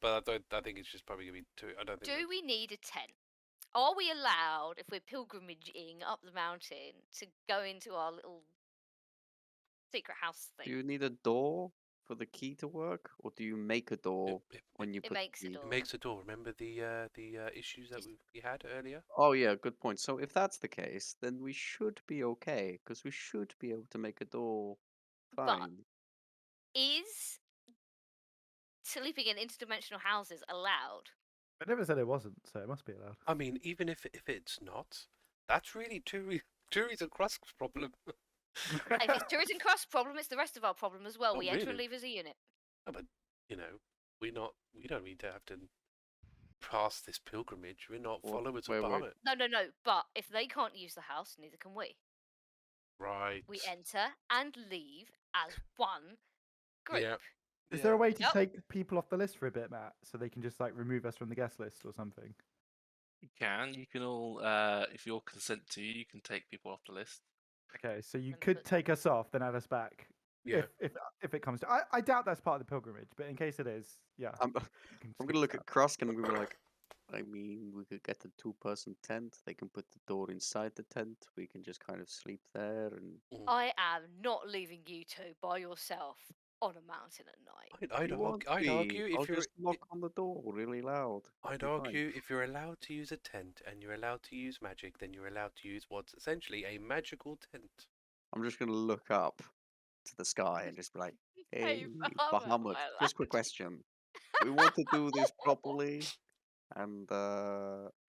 I don't. I think it's just probably gonna be too. I don't think. Do we need a tent? Are we allowed, if we're pilgrimaging up the mountain, to go into our little secret house Do thing? you need a door for the key to work, or do you make a door It when you It put makes the a key? door. makes a door. Remember the issues that Just- we had earlier? Oh yeah, good point. So if that's the case, then we should be okay, because we should be able to make a door But fine. is sleeping in interdimensional houses allowed? I never said it wasn't, so it must be allowed. I mean, even if it's not, that's really Turi's and Krusk's problem. If it's tourism Krusk's problem, it's the rest of our problem as well. Oh, We enter and really? leave as a unit. No, but we don't need to have to pass this pilgrimage. We're not Well, followers wait, of wait. Bahamut. No. But if they can't use the house, neither can we. Right. We enter and leave as one group. Yeah. Is there a way to Yep. take people off the list for a bit, Matt, so they can just like remove us from the guest list or something? You can. You can all, if you're consent to, you can take people off the list. Okay, so you Then could put- take us off, then add us back. Yeah. If it comes to, I doubt that's part of the pilgrimage, but in case it is, yeah. I'm, you can I'm just gonna kick look us at Krusk and we were like, I mean, we could get a 2-person tent. They can put the door inside the tent. We can just kind of sleep there, and I am not leaving you two by yourself on a mountain at night. I'd you won't argue be. I'll if you're just knock on the door really loud. I'd Be fine. argue if you're allowed to use a tent and you're allowed to use magic, then you're allowed to use what's essentially a magical tent. I'm just gonna look up to the sky and just be like, Hey, "Hey, Bahamut, Bahamut, I just quick question. We want to do this properly, and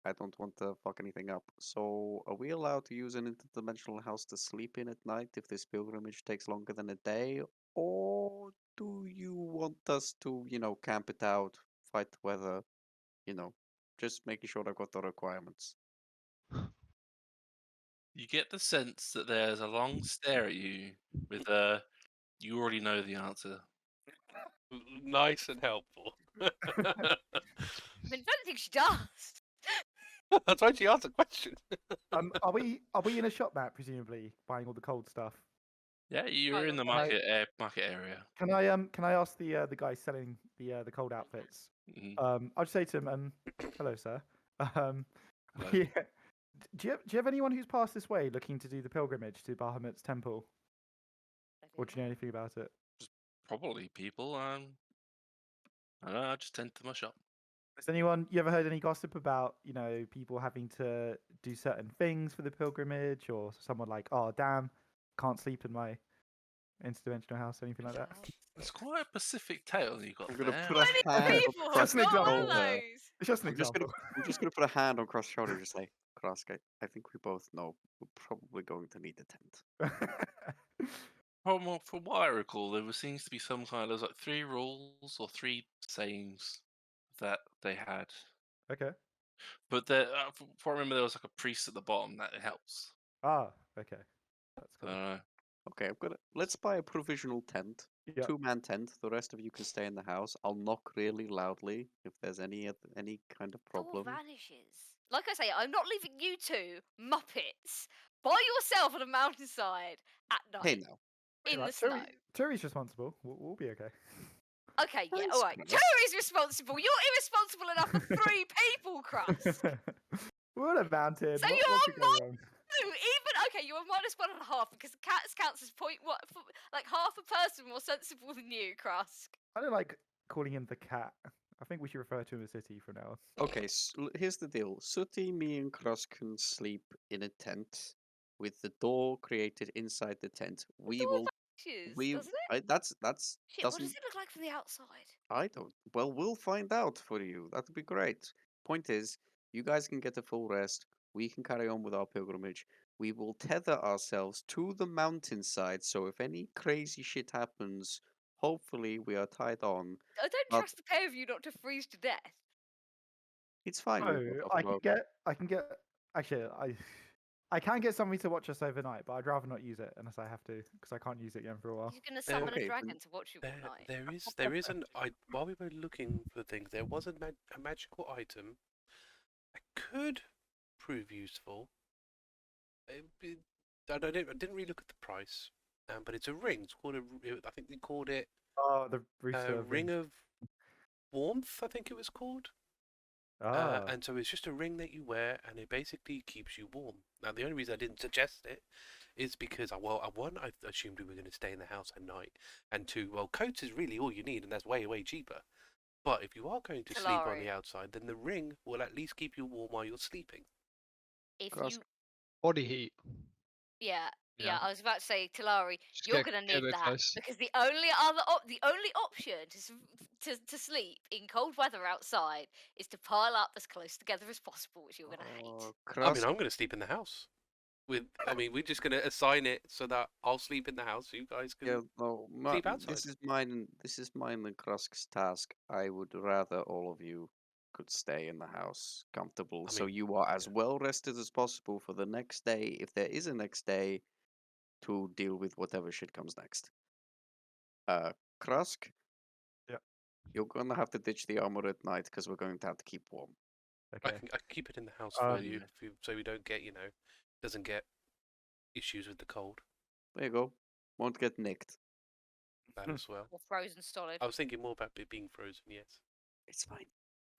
I don't want to fuck anything up. So, are we allowed to use an interdimensional house to sleep in at night if this pilgrimage takes longer than a day? Or do you want us to, camp it out, fight the weather, just making sure I've got the requirements? You get the sense that there's a long stare at you with a, you already know the answer. Nice and helpful. I mean, I don't think she does. That's why she asked the question. Are we in a shop, Matt? Presumably buying all the cold stuff. Yeah, you're in the Right. market area. Can I ask the guy selling the cold outfits? Mhm. I'll just say to him, hello, sir. Hello. Yeah. Do you have anyone who's passed this way looking to do the pilgrimage to Bahamut's temple? Or do you know anything about it? Probably people. I don't know. I just tend to my shop. Has anyone you ever heard any gossip about, people having to do certain things for the pilgrimage, or someone like, oh damn, can't sleep in my interdimensional house, anything like that? It's quite a Pacific tale you got I'm gonna there. put How a many hand people on have Just an Krusk's got one of example. shoulder. those? It's just an I'm just example. gonna put a hand on Krusk's shoulder and just say, Krusk, I think we both know we're probably going to need a tent. From what I recall, there seems to be some kind of, there's like 3 rules or 3 sayings that they had. Okay. But from what I remember, there was like a priest at the bottom that it helps. Ah, okay. That's cool. Okay, let's buy a provisional tent. Yeah. 2-man tent. The rest of you can stay in the house. I'll knock really loudly if there's any kind of All problem. vanishes. Like I say, I'm not leaving you two Muppets by yourself on a mountainside at night Hey now. in Right, the snow. Tury's responsible. We'll be okay. Okay, yeah, That's all right. fair. Terry's responsible. You're irresponsible enough for 3 people, Krusk. We're on a mountain. So what you're could go wrong? you're a -1.5 because the cat counts as like half a person more sensible than you, Krusk. I don't like calling him the cat. I think we should refer to him as City from now on. Okay, here's the deal. Sooty, me, and Krusk can sleep in a tent with the door created inside the tent. We Door will. vanishes, doesn't it? That's Shit, what doesn't. does it look like from the outside? I don't. Well, we'll find out for you. That'd be great. Point is, you guys can get a full rest. We can carry on with our pilgrimage. We will tether ourselves to the mountainside, so if any crazy shit happens, hopefully we are tied on. I don't But- trust the pair of you not to freeze to death. It's fine. Oh, we've got I a can float. get. Actually, I can get something to watch us overnight, but I'd rather not use it unless I have to, because I can't use it again for a while. You're gonna summon okay, a then dragon to watch you all night. There is while we were looking for things, there was a magical item that could prove useful. I didn't really look at the price, but it's a ring. It's called I think they called it Oh, the rooster Ring of Warmth. I think it was called. Ah, And so it's just a ring that you wear, and it basically keeps you warm. Now, the only reason I didn't suggest it is because, one, I assumed we were going to stay in the house at night, and 2, well, coats is really all you need, and that's way, way cheaper. But if you are going to sleep on the Talari. outside, then the ring will at least keep you warm while you're sleeping. If Krusk. you, Body heat. yeah, Yeah. I was about to say, Talari, Just you're get gonna a need bit that close. because the only option to sleep in cold weather outside is to pile up as close together as possible, which you're gonna hate. Oh, I Krusk, mean, I'm going to sleep in the house. We're just going to assign it so that I'll sleep in the house, so you guys can. yeah, no, sleep outside. this is mine. This is mine and Krusk's task. I would rather all of you could stay in the house comfortable, so mean, you are as yeah. well rested as possible for the next day, if there is a next day, to deal with whatever shit comes next. Krusk. Yeah. You're gonna have to ditch the armor at night because we're going to have to keep warm. I okay. can keep it in the house Uh, for you, so we don't get, doesn't get issues with the cold. There you go. Won't get nicked. That as well. Or frozen solid. I was thinking more about it being frozen. Yes. It's fine.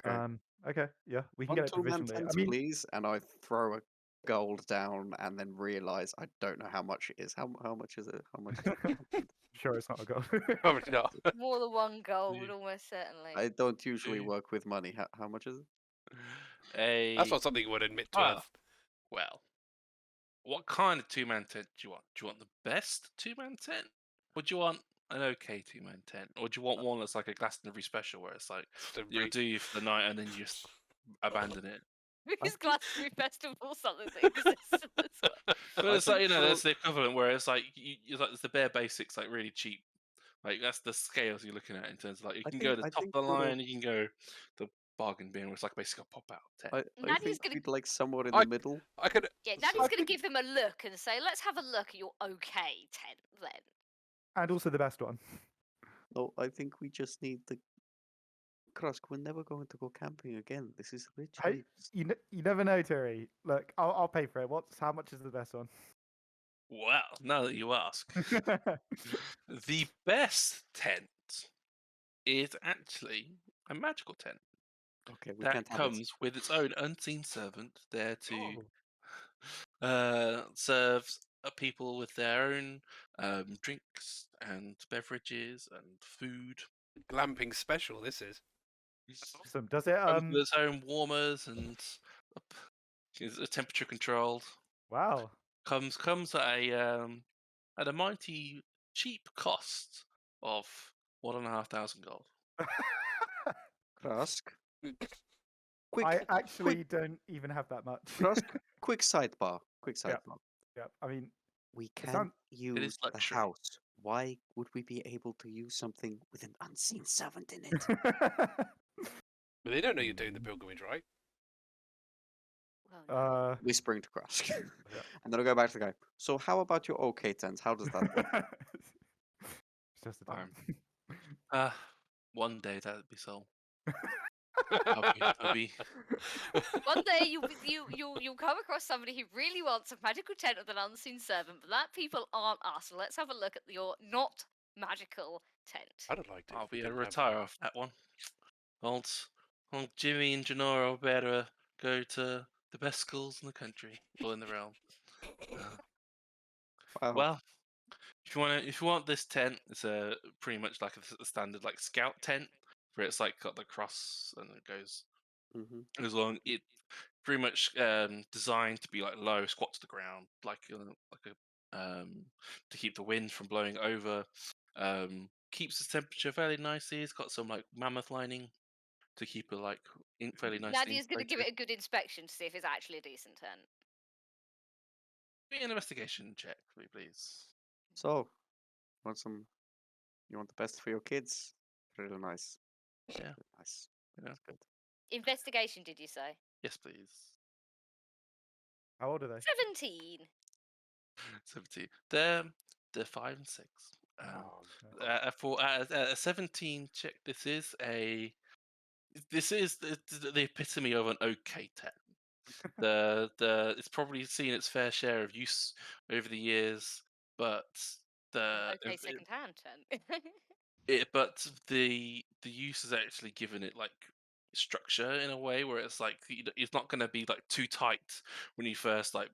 Okay. Okay, yeah, we can One get it 2-man provisionally. tent, I mean, please. And I throw a gold down, and then realize I don't know how much it is. How much is it? How much? Is it? sure, it's not a goal. Probably not. More than one gold, Yeah. almost certainly. I don't usually Yeah. work with money. How much is it? That's not something you would admit to Ah, have. well, what kind of 2-man tent do you want? Do you want the best 2-man tent? Or do you want an okay 2-man tent? Or do you want one that's like a Glastonbury special where it's like To you'll re- do you for the night and then you just abandon it? These glastonbury festivals something that exists as well. But I it's like, think that's the equivalent where it's like it's the bare basics, like really cheap. Like that's the scales you're looking at in terms of like you can go to the I top of think the we're- line, you can go the bargain bin, where it's like basically a pop out tent. I Nadia's think gonna- we'd like somewhere in I- the middle. I could. Yeah, So- Daddy's going to give him a look and say, let's have a look at your okay tent then. And also the best one. No, I think we just need the Krusk. We're never going to go camping again. This is literally. You never know, Terry. Look, I'll pay for it. How much is the best one? Well, now that you ask, the best tent is actually a magical tent Okay, we that can't have comes with its own unseen servant there to Oh. serve people with their own drinks and beverages and food. Glamping special. This is. Awesome. Does it Comes with its own warmers and is temperature controlled. Wow. Comes at a mighty cheap cost of 1,500 gold. Krusk. Quick, I actually don't even have that much. Krusk, quick sidebar. Yeah. Yeah. I mean, We It can't sound- use the luxury. house. Why would we be able to use something with an unseen servant in it? But they don't know you're doing the pilgrimage, right? Well, no. Whispering to Krusk. And then I'll go back to the guy. So how about your OK tent? How does that work? It's just a Fine. tent. One day that'd be sold. I'll be One day you'll come across somebody who really wants a magical tent with an unseen servant, but that people aren't us. So let's have a look at your not magical tent. I'd have liked it. I'll if we be a didn't have retire off that one. Old Jimmy and Janora better go to the best schools in the country or in the realm. Wow. Well, if you want this tent, it's a pretty much like a standard like scout tent where it's like got the cross and it goes Mhm. along. It pretty much designed to be like low, squat to the ground, like a to keep the wind from blowing over. Keeps the temperature fairly nicely. It's got some like mammoth lining to keep it like fairly nicely. Nadia's going to give it a good inspection to see if it's actually a decent tent. Be an investigation check for me, please. So, you want the best for your kids? Really nice. Yeah. Really nice. Yeah. That's good. Investigation, did you say? Yes, please. How old are they? 17. 17. They're 5 and 6. For a 17 check, this is the epitome of an okay tent. It's probably seen its fair share of use over the years, but Okay, second-hand tent. but the use has actually given it like structure in a way where it's like it's not going to be like too tight when you first like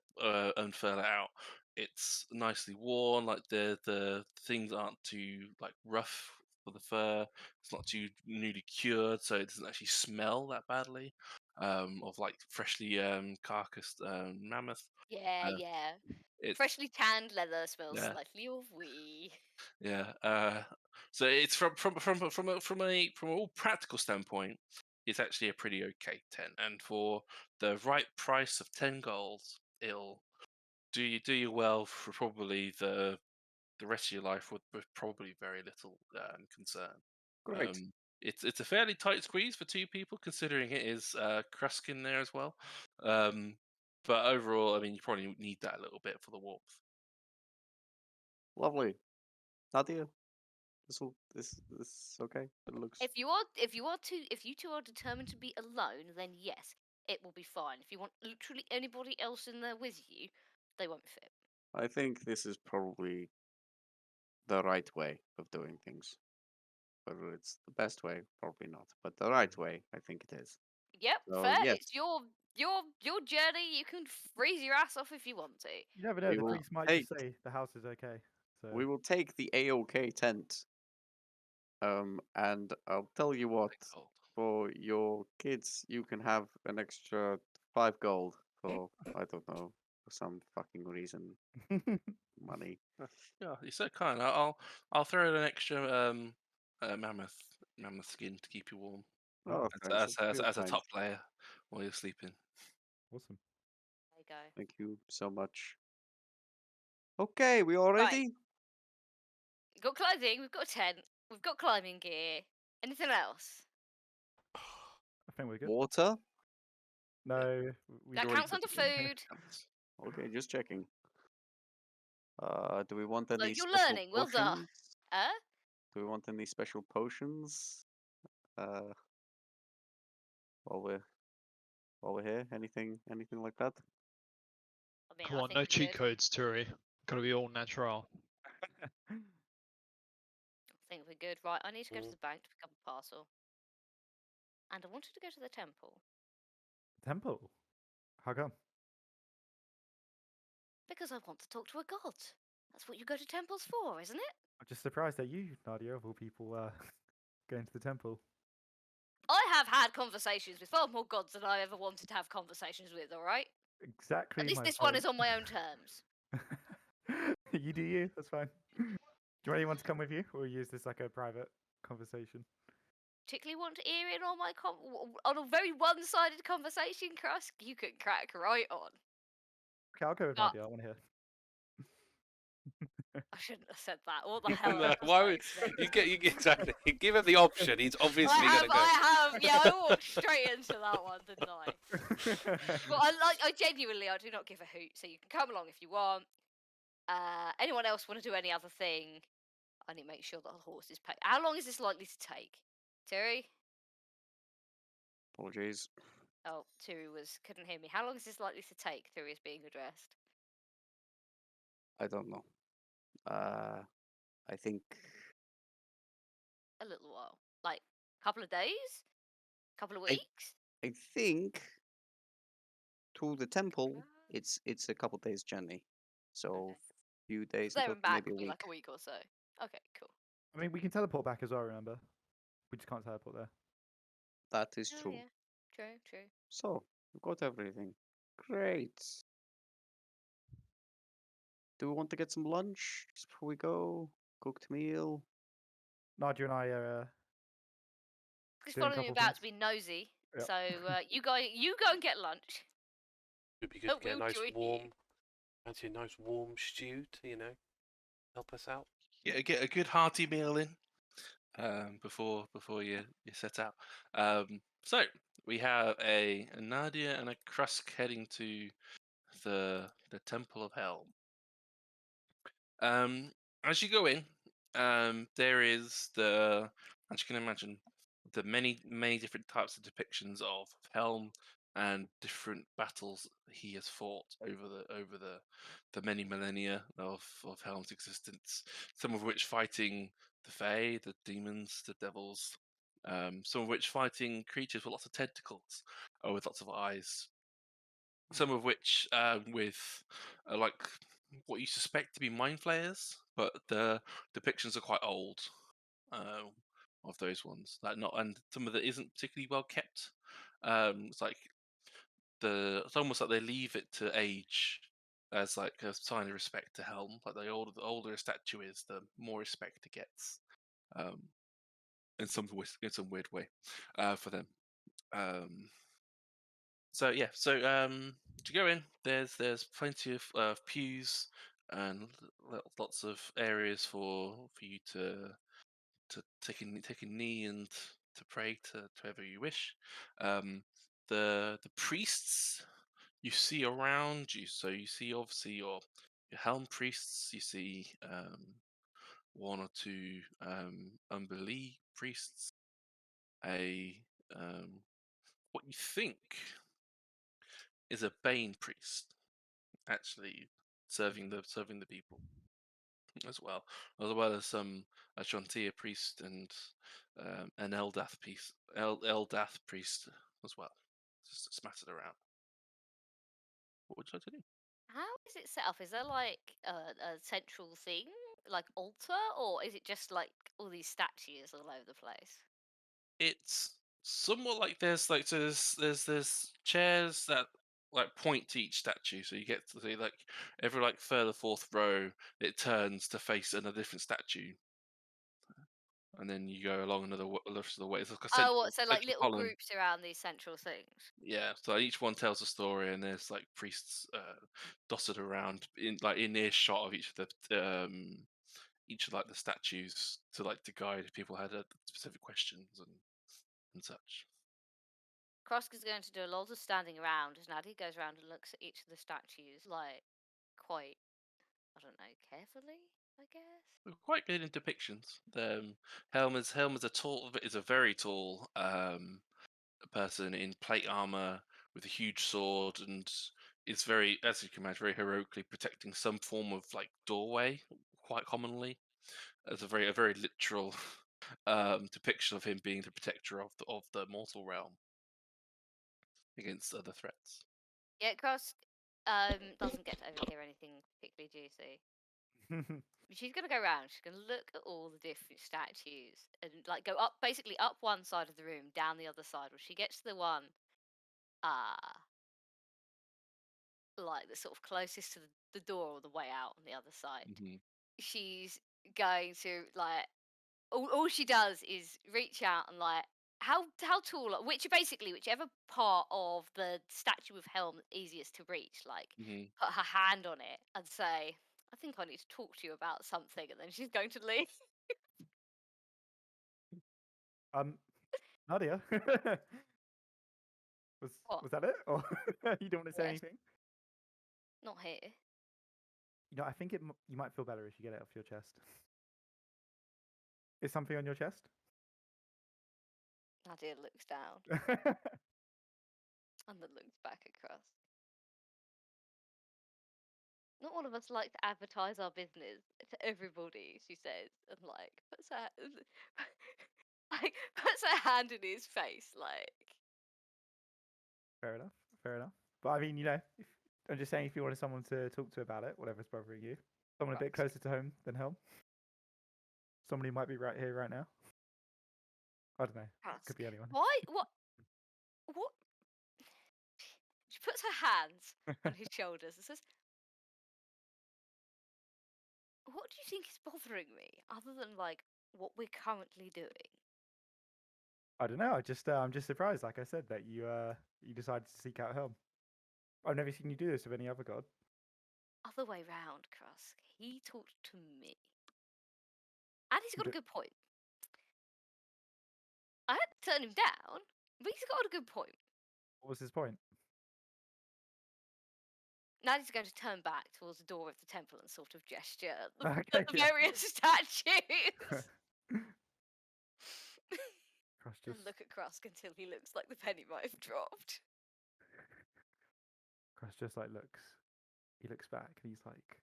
unfurl it out. It's nicely worn, like the things aren't too like rough for the fur. It's not too newly cured, so it doesn't actually smell that badly of like freshly carcassed mammoth. Yeah, Uh, yeah. It's Freshly tanned leather smells Yeah. slightly of wee. yeah. So it's from all practical standpoint, it's actually a pretty okay tent, and for the right price of 10 gold, it'll do you well for probably the rest of your life with probably very little concern. Great. It's a fairly tight squeeze for 2 people, considering it is Krusk in there as well. But overall, I mean, you probably need that a little bit for the warmth. Lovely. Nadia? This okay? It looks If you two are determined to be alone, then yes, it will be fine. If you want literally anybody else in there with you, they won't fit. I think this is probably the right way of doing things. Whether it's the best way, probably not. But the right way, I think it is. Yep, So, fair. yes. It's your journey. You can freeze your ass off if you want to. You never know. We The will priest might take- just say the house is okay. So We will take the AOK tent. And I'll tell you what, Gold. for your kids, you can have an extra 5 gold for, I don't know, for some fucking reason. Money. Yeah, you're so kind. I'll throw in an extra mammoth skin to keep you warm Oh, as thanks. that's real a kind. top layer while you're sleeping. Awesome. There you go. Thank you so much. Okay, we all Right. ready? We've got clothing, we've got a tent, we've got climbing gear. Anything else? I think we're good. Water? No, we That already counts put under it in. food. Okay, just checking. Do we want Look, any you're special learning. Well done. potions? Do we want any special potions? While we're here, anything like that? I mean, Come I on, think no we're cheat good. codes, Turi. Gotta be all natural. I think we're good. Right, I need to go to Mm. the bank to pick up a parcel. And I wanted to go to the temple. Temple. How come? Because I want to talk to a god. That's what you go to temples for, isn't it? I'm just surprised at you, Nadia, of all people, going to the temple. I have had conversations with far more gods than I ever wanted to have conversations with, alright? Exactly. At least my this one point. is on my own terms. You do you. That's fine. Do you want anyone to come with you, or use this like a private conversation? Particularly want to ear in on my on a very one-sided conversation, Krusk. You can crack right on. Okay, I'll go with But Nadia. I want to hear. I shouldn't have said that. What the hell? No, else was why I would expecting? you exactly give him the option? He's obviously I gonna go. have. Yeah, I walked straight into that one, didn't I? Well, I genuinely, I do not give a hoot. So you can come along if you want. Anyone else want to do any other thing? I need to make sure that the horse is paid. How long is this likely to take? Terry? Apologies. Oh, Terry couldn't hear me. How long is this likely to take? Terry is being addressed. I don't know. I think A little while, like a couple of days, couple of I- weeks. I think to the temple Okay. it's a couple days journey. So few days There until and back maybe a would be week. like a week or so. Okay, cool. I mean, we can teleport back as well. Remember, we just can't teleport there. That is Oh, true. yeah. True. So we've got everything. Great. Do we want to get some lunch just before we go? Cooked meal. Nadia and I are. He's Doing a following me couple about to things. be nosy. Yep. So you go and get lunch. It'd be good Oh, to get a we'll nice join you. warm, fancy a nice warm stew to help us out. Get a good hearty meal in before you set out. So we have a Nadia and a Krusk heading to the Temple of Helm. As you go in, there is as you can imagine, the many different types of depictions of Helm and different battles he has fought over the many millennia of Helm's existence. Some of which fighting the Fae, the demons, the devils. Some of which fighting creatures with lots of tentacles or with lots of eyes. Some of which with like what you suspect to be mind flayers, but the depictions are quite old of those ones. And some of it isn't particularly well kept. It's like it's almost like they leave it to age as like a sign of respect to Helm. Like the older a statue is, the more respect it gets. In some weird way, for them. So to go in, there's plenty of pews and lots of areas for you to take a knee and to pray to whoever you wish. The priests you see around you, so you see obviously your Helm priests. You see one or two Umberlee priests. What you think is a Bane priest, actually serving the people as well as some a Shantia priest and an Eldath priest, Eldath priest as well, just smattered around. What would you like to do? How is it set up? Is there like a central thing, like altar, or is it just like all these statues all over the place? It's somewhat like there's chairs that like point to each statue, so you get to see like every like third or fourth row it turns to face another different statue. and then you go along the rest of the way. It's like a Oh, what? So like central little column. groups around these central things. Yeah, so each one tells a story, and there's like priests dotted around in earshot of each of the statues to guide if people had specific questions and such. Krusk is going to do a lot of standing around as Nadia goes around and looks at each of the statues, like quite, I don't know, carefully, I guess. They're quite good in depictions. Helm is a very tall person in plate armor with a huge sword, and is very, as you can imagine, very heroically protecting some form of like doorway. Quite commonly, as a very literal depiction of him being the protector of the mortal realm against other threats. Yeah, Krusk doesn't get to overhear anything particularly juicy. She's gonna go around. She's gonna look at all the different statues and like go up, basically up one side of the room, down the other side. When she gets to the one, like the sort of closest to the door or the way out on the other side, Mm-hmm. she's going to like all she does is reach out and like how tall, whichever part of the statue of Helm easiest to reach, like Mm-hmm. put her hand on it and say, I think I need to talk to you about something, and then she's going to leave. Nadia. What? Was that it? Or you don't want to say Yes. anything? Not here. You know, I think you might feel better if you get it off your chest. Is something on your chest? Nadia looks down and then looks back across. Not all of us like to advertise our business to everybody, she says, and like puts her puts her hand in his face, like. Fair enough. Fair enough. But I mean, you know, I'm just saying, if you wanted someone to talk to about it, whatever's bothering you, someone a bit closer to home than Helm, somebody might be right here, right now. I don't know. Could be anyone. Why? What? She puts her hands on his shoulders and says, "What do you think is bothering me, other than like what we're currently doing?" I don't know. I'm just surprised, like I said, that you decided to seek out Helm. I've never seen you do this with any other god. Other way round, Krusk. He talked to me, and he's got a good point. I had to turn him down, but he's got a good point. What was his point? Nadia's going to turn back towards the door of the temple and sort of gesture at the, Okay, at the yeah. various statues. Krusk And just look at Krusk until he looks like the penny might have dropped. like looks. He looks back and he's like,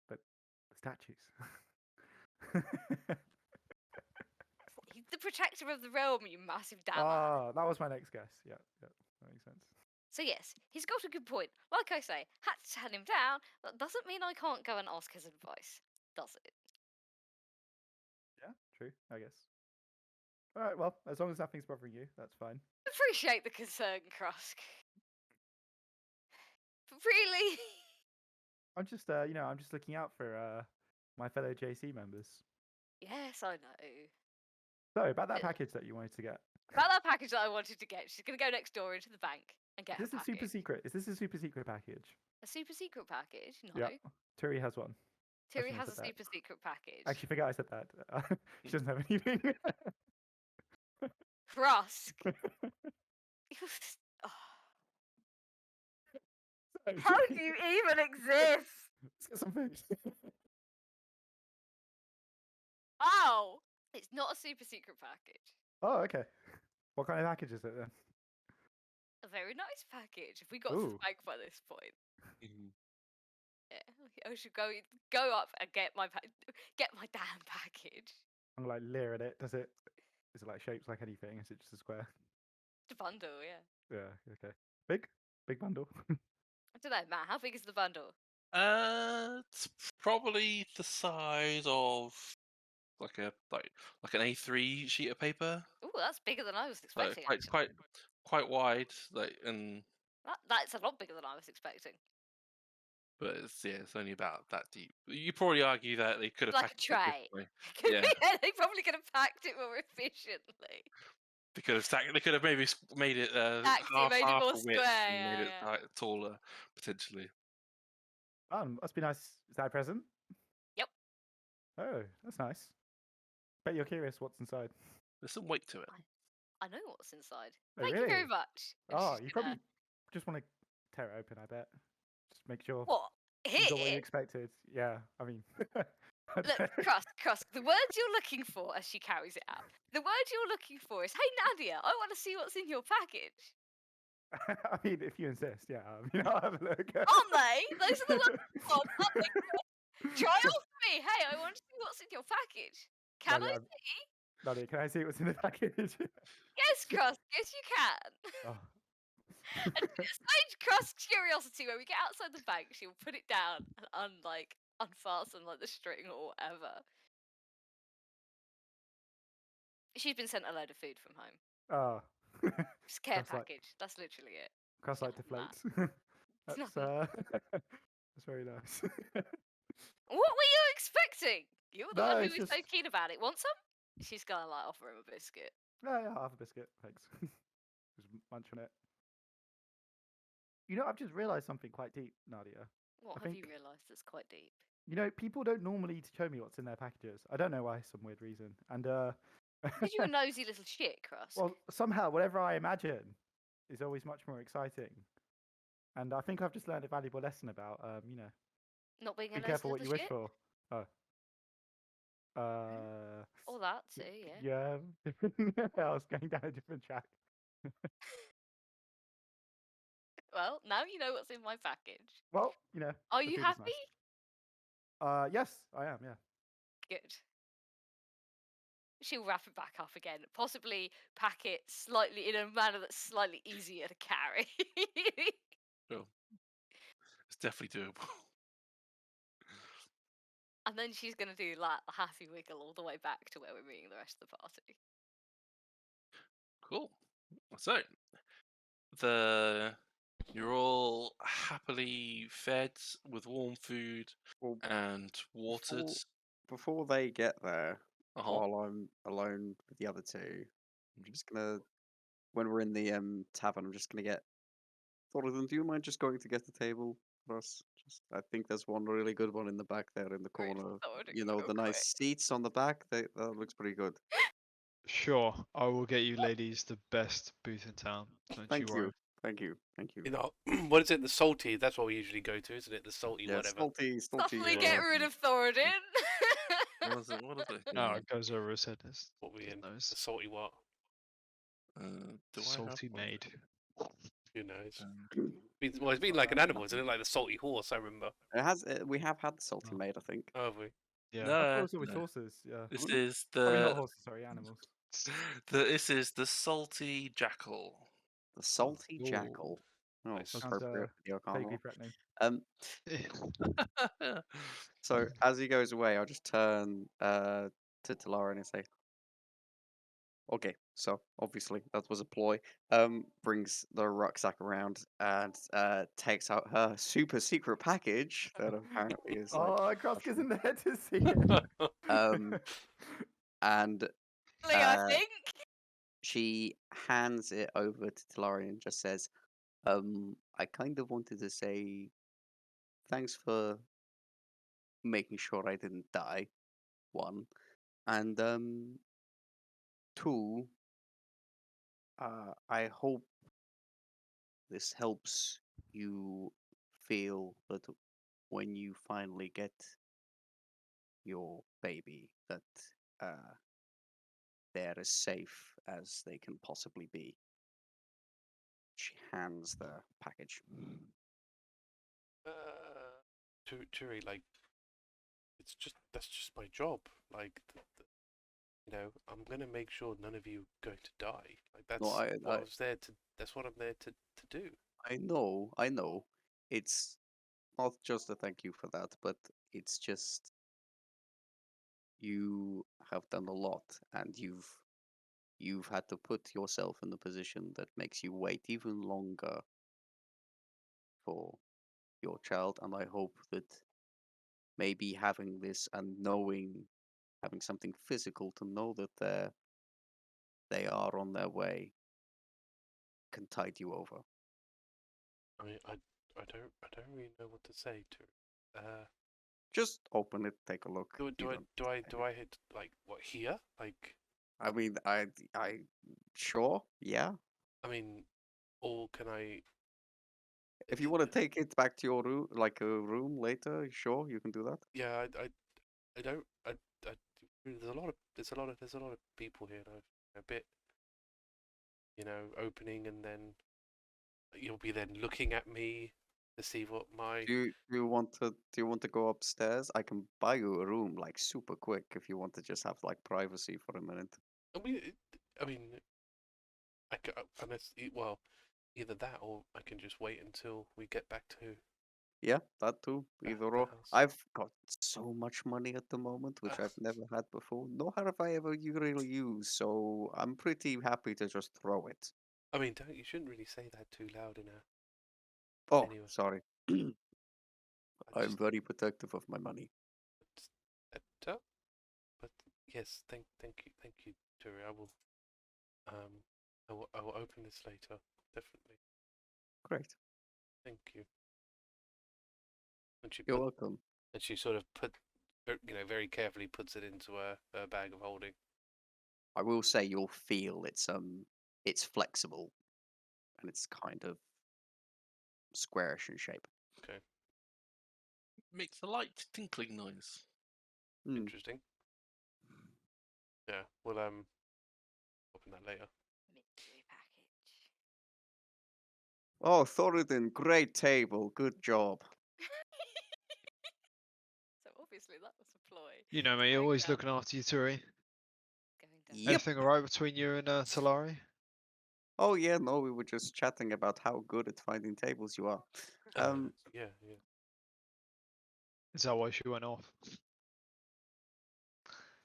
"But the statues." He's the protector of the realm, you massive damn. Ah, that was my next guess. Yeah, that makes sense. So yes, he's got a good point. Like I say, had to turn him down. That doesn't mean I can't go and ask his advice, does it? Yeah, true. I guess. All right. Well, as long as nothing's bothering you, that's fine. Appreciate the concern, Krusk. But really? I'm just, I'm just looking out for my fellow JC members. Yes, I know. So about that package that you wanted to get. About that package that I wanted to get, she's going to go next door into the bank and get Is her this a super package. secret? Is this a super secret package? A super secret package? No. Yeah. Turi has one. Turi shouldn't have has a said that. super secret package. Actually, forgot I said that. She doesn't have anything. Krusk. How do you even exist? Let's get some food. Oh! It's not a super secret package. Oh, okay. What kind of package is it then? A very nice package. If we got to the Ooh. bank by this point. Mhm. Yeah, I should go up and get my damn package. I'm like leer at it. Is it like shaped like anything? Is it just a square? The bundle, yeah. Yeah. Okay. Big bundle. I don't know, Matt. How big is the bundle? It's probably the size of like an A3 sheet of paper. Ooh, that's bigger than I was Like expecting. quite wide. Like and That's a lot bigger than I was expecting. but it's only about that deep. You probably argue that they could have Like a packaged it tray. differently. Could Yeah. be- they probably could have packed it more efficiently. They could have they could have maybe made it Stacked it, half made it more a width square, and made yeah, it taller potentially. Must be nice. Is that a present? Yep. Oh, that's nice. Bet you're curious what's inside. There's some weight to it. I know what's inside. Oh, Thank you very really? much. And Oh, she's you gonna- probably just want to tear it open, I bet. Just make sure What? you got what you Here? expected. Yeah, I mean. Look, Krusk, the words you're looking for as she carries it out. The word you're looking for is, "Hey Nadia, I want to see what's in your package." I mean, if you insist, yeah. I mean, I'll have a look. Aren't they? Those are the words you want, aren't they? Try off me. Hey, I want to see what's in your package. Can I Nadia, see? Nadia, can I see what's in the package? Yes, Krusk. Yes, you can. Oh. And stage Krusk's curiosity, when we get outside the bank, she'll put it down and unfasten like the string or whatever. She's been sent a load of food from home. Oh. Just care That's like- package. That's literally it. Cross like Nothing mad. deflates. That's nothing that's very nice. What were you expecting? You're the No, one who it's was so just- keen about it. Want some? She's gonna like offer him a biscuit. Yeah, I'll have a biscuit, thanks. Just munch on it. You know, I've just realised something quite deep, Nadia. What I have you think- realised that's quite deep? You know, people don't normally show me what's in their packages. I don't know why, some weird reason. And Because you're a nosy little shit, Krusk. well, somehow, whatever I imagine is always much more exciting. And I think I've just learned a valuable lesson about, you know, Not being a be nosy careful what you little wish shit. for. Oh. All that too, yeah. Yeah, I was going down a different track. Well, now you know what's in my package. Well, you know. Are the you food is happy? nice. Yes, I am. Yeah. Good. She'll wrap it back up again, possibly pack it slightly in a manner that's slightly easier to carry. It's definitely doable. And then she's gonna do like a happy wiggle all the way back to where we're meeting the rest of the party. Cool. So you're all happily fed with warm food Well, and watered. before they get there, Uh-huh. while I'm alone with the other two, I'm Mhm. just gonna, when we're in the tavern, I'm just gonna get Thoradin. Do you mind just going to get the table for us? I think there's one really good one in the back there in the Where's corner. Thoradin You know, real the nice quick? seats on the back. That looks pretty good. Sure, I will get you ladies the best booth in town. Don't Thank you worry. you. Thank you. Thank you. You know, what is it? The salty. That's what we usually go to, isn't it? The salty Yeah, whatever. salty. Suddenly get rid of Thoradin. What is it? What is it? No, it goes over his head. It's What we in? knows. The salty what? Do I have Salty one? maid. Who knows? Um, Well, it's been like an animal, isn't it? Like the salty horse. I remember. It has. We have had the salty Oh. maid, I think. Oh, have we? Yeah. I thought it No, was always no. horses. Yeah. This Really? is I mean, not the horses. Sorry, animals. this is the salty jackal. The salty Ooh. jackal. Oh, Nice. Sounds, appropriate for the Vaguely Arcana. threatening. So as he goes away, I'll just turn to Talari and say, "Okay, so obviously that was a ploy." Brings the rucksack around and takes out her super secret package that apparently is like. Oh, Krusk isn't there to see it. And I think. she hands it over to Talari and just says, I kind of wanted to say thanks for making sure I didn't die, one. And two, I hope this helps you feel that when you finally get your baby, that they're as safe as they can possibly be. She hands the package. Turi, like, that's just my job. Like, you know, I'm gonna make sure none of you are going to die. Like that's No, I- what I- I was there to. That's what I'm there to do. I know. It's not just a thank you for that, but it's just you have done a lot, and you've had to put yourself in a position that makes you wait even longer for your child, and I hope that maybe having this and having something physical to know that they are on their way can tide you over. I mean, I don't really know what to say to. Just open it, take a look. Do I hit like what here? Like, I mean, I sure, yeah. I mean, or can I? If you want to take it back to your room, like a room later, sure, you can do that. Yeah, I don't. There's a lot of people here. And I'm a bit, opening, and then you'll be then looking at me to see what my. Do you want to go upstairs? I can buy you a room like super quick if you want to just have like privacy for a minute. I mean, unless well, either that or I can just wait until we get back to. Yeah, that too. the Either or. house. I've got so much money at the moment, which I've never had before. Nor have I ever really used, so I'm pretty happy to just throw it. I mean, you shouldn't really say that too loud in a. Oh, Anyway. sorry. I'm very protective of my money. But yes, thank you, Turi. I will open this later, definitely. Great. Thank you. And You're welcome. And she sort of very carefully puts it into her bag of holding. I will say you'll feel it's flexible, and it's kind of squarish in shape. Okay. Makes a light tinkling noise. Interesting. Yeah, we'll open that later. Mystery package. Oh, Thoradin, great table. Good job. So obviously that was a ploy. You know me, Going always down. looking after you, Turi. Going down. Yep. Anything alright between you and Talari? Oh yeah, no, we were just chatting about how good at finding tables you are. Yeah. Is that why she went off?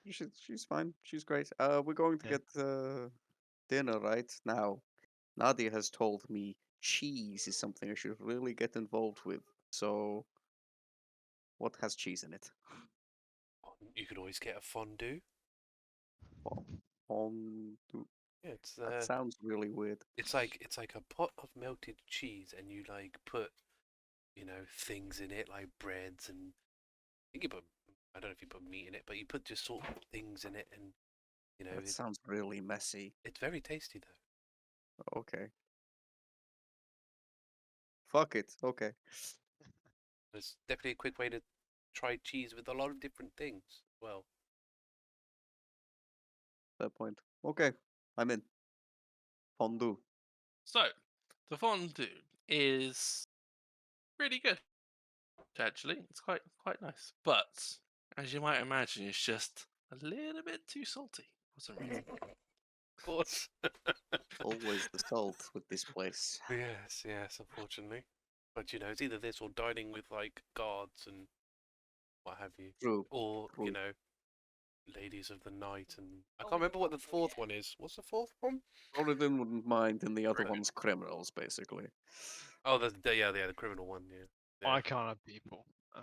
She's fine. She's great. We're going to Yeah. get dinner right now. Nadia has told me cheese is something I should really get involved with. So, what has cheese in it? You could always get a fondue. Fondue. Yeah, it's That sounds really weird. It's like a pot of melted cheese, and you like put, things in it like breads, and I think you put. I don't know if you put meat in it, but you put just sort of things in it, and That sounds really messy. it's very tasty though. Okay. Fuck it. Okay. It's definitely a quick way to try cheese with a lot of different things. Well, Fair point. Okay. I'm in. Fondue. So, the fondue is really good. Actually, it's quite nice. But as you might imagine, it's just a little bit too salty for some reason. of course. Always the salt with this place. Yes, unfortunately. But it's either this or dining with like guards and what have you. True. Or, True. ladies of the night, and I Oh, can't remember what the yeah. fourth one is. What's the fourth one? Thoradin wouldn't mind, and the other Right. one's criminals, basically. Oh, the criminal one. Yeah. I can't have people. I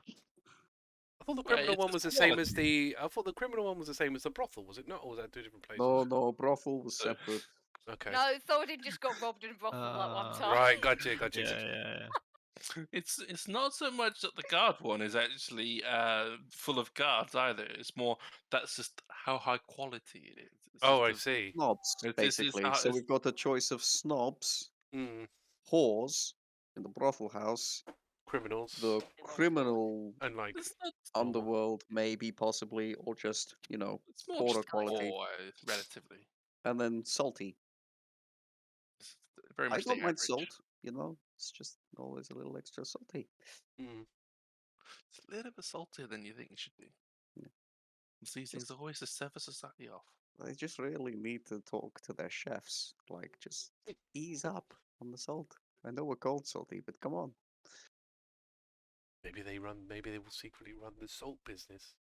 thought the Well, criminal it's one was the just same as the. I thought the criminal one was the same as the brothel, was it not? Or was that two different places? No, brothel was separate. Okay. No, Thoradin just got robbed in a brothel that one time. Right, gotcha. Yeah. It's not so much that the guard one is actually full of guards either. It's more that's just how high quality it is. It's Oh, I just see. Snobs, It's basically. how- So it's- we've got a choice of snobs, Mm, whores in the brothel house, criminals. the criminal And like. it's not. underworld, maybe, possibly, or just, It's more poorer just quality. poor, relatively. And then salty. It's very I much don't the mind average. salt, it's just always a little extra salty. Mm, It's a little bit saltier than you think it should be. Yeah. These things always just sever society off. They just really need to talk to their chefs. Like, just ease up on the salt. I know we're cold salty, but come on. maybe they will secretly run the salt business.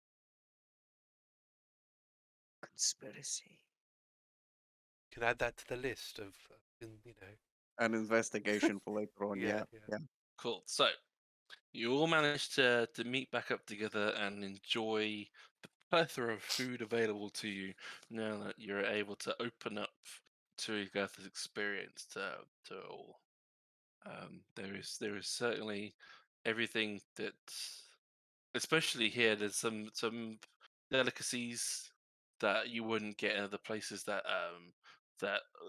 Conspiracy. Can add that to the list of, An investigation for later on, Yeah, yeah. Cool. So, You all manage to meet back up together and enjoy the plethora of food available to you now that you're able to open up Turygurtha's experience to all. There is certainly everything that, especially here, there's some delicacies that you wouldn't get in other places that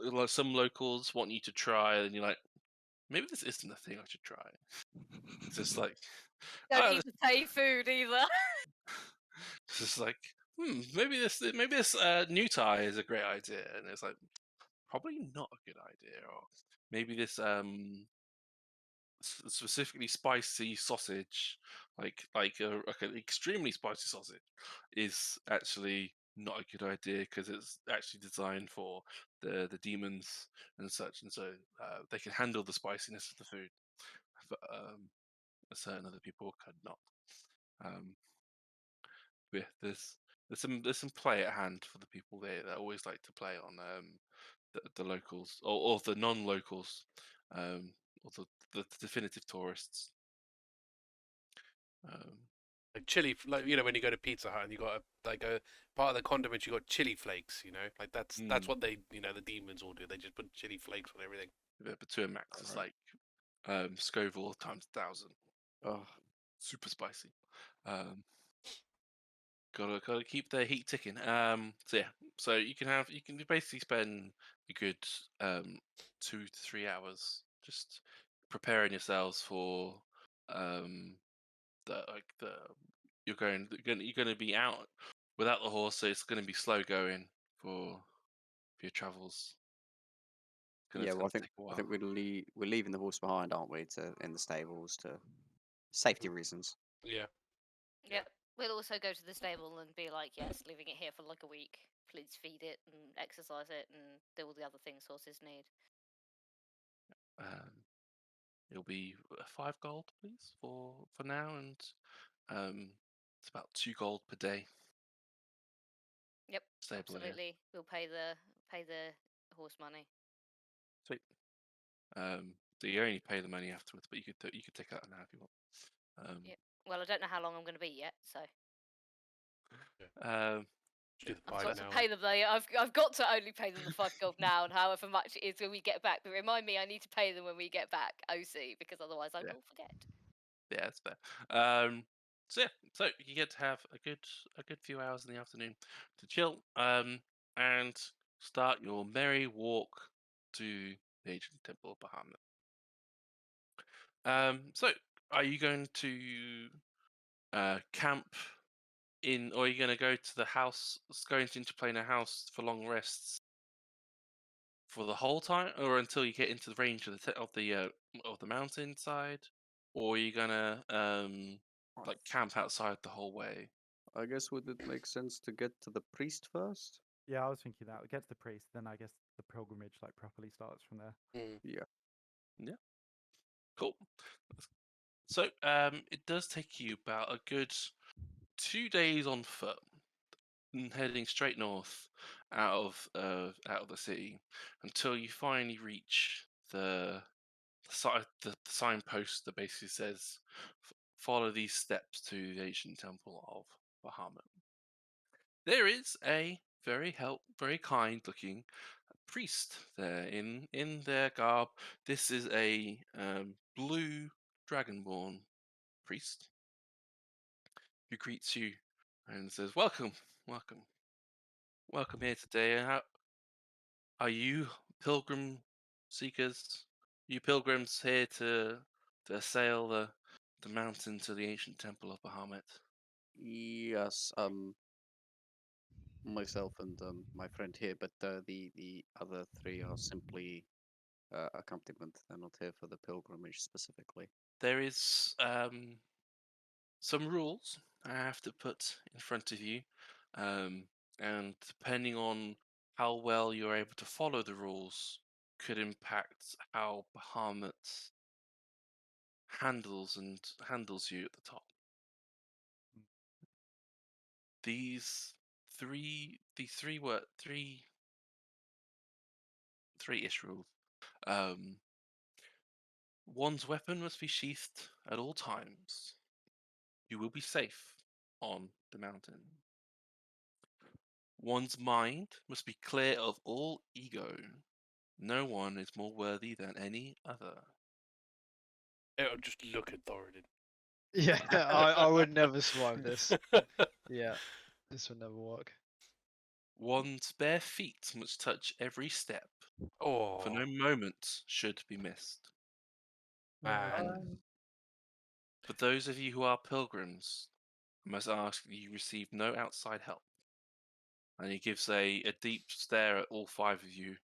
like some locals want you to try, and you're like, maybe this isn't a thing I should try. It's just like, Don't oh, eat the Tay food either. it's just like, maybe this new tie is a great idea, and it's like probably not a good idea, or maybe this specifically spicy sausage, like an extremely spicy sausage, is actually not a good idea because it's actually designed for the demons and such, and so they can handle the spiciness of the food, but certain other people could not. Yeah, there's some play at hand for the people there that always like to play on the locals or the non-locals, or the definitive tourists. Like chili, like when you go to Pizza Hut and you got a part of the condiments, you got chili flakes. Like that's what they the demons all do. They just put chili flakes on everything. Yeah, but to a max, it's like Scoville times 1,000. Oh, Super spicy. Gotta keep the heat ticking. So yeah, so you can basically spend a good 2 to 3 hours just preparing yourselves for the you're gonna be out without the horse, so it's gonna be slow going for your travels. yeah. It's Well, gonna take a I think while. we're leaving the horse behind, aren't we? In the stables to safety reasons. Yeah. Yep. We'll also go to the stable and be like, yes, leaving it here for like a week. Please feed it and exercise it and do all the other things horses need. It'll be 5 gold, please, for now, and it's about 2 gold per day. Yep, Stable here. absolutely. We'll pay the horse money. Sweet. So you only pay the money afterwards, but you could take that now if you want. Yep. Well, I don't know how long I'm going to be yet, so Just do the I've 5 got now. to pay them. I've got to only pay them the 5 gold now, and however much it is when we get back. But remind me, I need to pay them when we get back, OC, because otherwise I Yeah. will forget. Yeah, that's fair. So yeah, so you get to have a good few hours in the afternoon to chill, and start your merry walk to the ancient temple of Bahamut. So are you going to camp in, or are you going to go to the house, going into playing a house for long rests for the whole time, or until you get into the range of the mountainside, or are you gonna like camp outside the whole way? I guess would it make sense to get to the priest first? Yeah, I was thinking that. We get to the priest, then I guess the pilgrimage like properly starts from there. Yeah. Cool. So it does take you about a good 2 days on foot, heading straight north out of the city until you finally reach the signpost that basically says, "Follow these steps to the ancient temple of Bahamut." There is a very kind-looking priest there in their garb. This is a blue dragonborn priest who greets you and says, "Welcome, welcome, welcome here today. How are you, pilgrim seekers? You pilgrims here to assail the mountain to the ancient temple of Bahamut?" Yes. Myself and my friend here, but the other three are simply accompaniment. They're not here for the pilgrimage specifically. There is some rules I have to put in front of you, and depending on how well you're able to follow the rules, could impact how Bahamut handles you at the top. These three-ish rules. One's weapon must be sheathed at all times. You will be safe on the mountain. One's mind must be clear of all ego. No one is more worthy than any other. Just look at Thoradin. Yeah, I would never survive this. Yeah, this would never work. One's bare feet must touch every step, for no Oh, moment should be missed. man. And for those of you who are pilgrims, I must ask that you receive no outside help. And he gives a deep stare at all 5 of you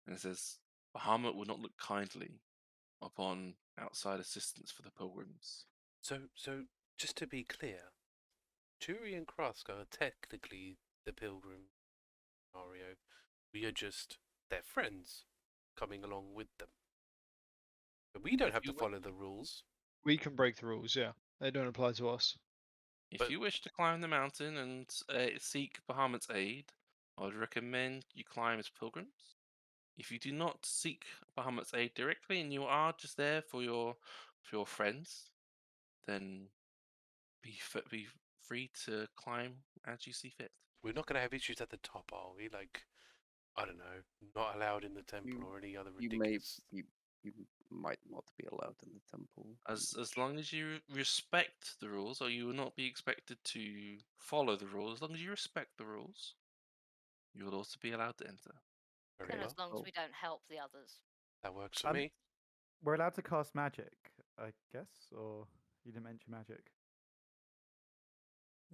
and says, Bahamut will not look kindly upon outside assistance for the pilgrims. So just to be clear, Turi and Krusk are technically the pilgrim scenario. We are just their friends coming along with them. But we don't If have to you wi- follow the rules. We can break the rules, yeah. They don't apply to us. If But- you wish to climb the mountain and seek Bahamut's aid, I would recommend you climb as pilgrims. If you do not seek Bahamut's aid directly and you are just there for your friends, then be free to climb as you see fit. We're not going to have issues at the top, are we? Like, I don't know, not allowed in the temple or any other You ridiculous. you might not be allowed in the temple. As long as you respect the rules, or you will not be expected to follow the rules, as long as you respect the rules, you will also be allowed to enter. Very And well. as long as we don't help the others. That works for me. We're allowed to cast magic, I guess, or you didn't mention magic.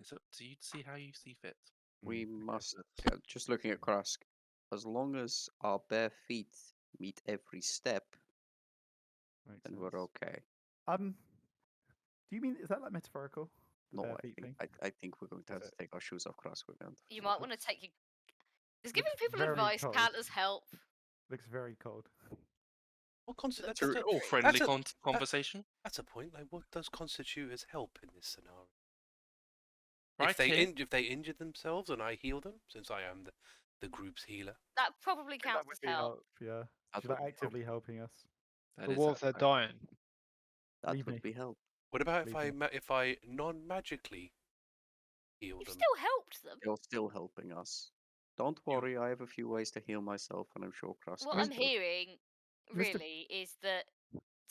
It's up to you to see how you see fit. We Okay, must, so just looking at Krusk, as long as our bare feet meet every step, makes then sense. we're okay. Do you mean, is that like metaphorical? The No, bare I feet think, thing? I think we're going to have Is to take our shoes off, Krusk. We're going to You might want to take your. Does giving Looks people very advice cold. count as help? Looks very cold. What constitutes? True, That's, all friendly that's a- conversation. that's a point. Like, what does constitute as help in this scenario? Right if they here, if they injure themselves and I heal them, since I am the group's healer. That probably That counts would as be help. yeah. That She's would like be actively helping us. that But is what if they're right. dying? that Leave would me. be help. What about Leave if I non-magically heal You've them? still helped them. They're still helping us. Don't worry, I have a few ways to heal myself, and I'm sure Krusk What does I'm too. hearing, Mr. really, is that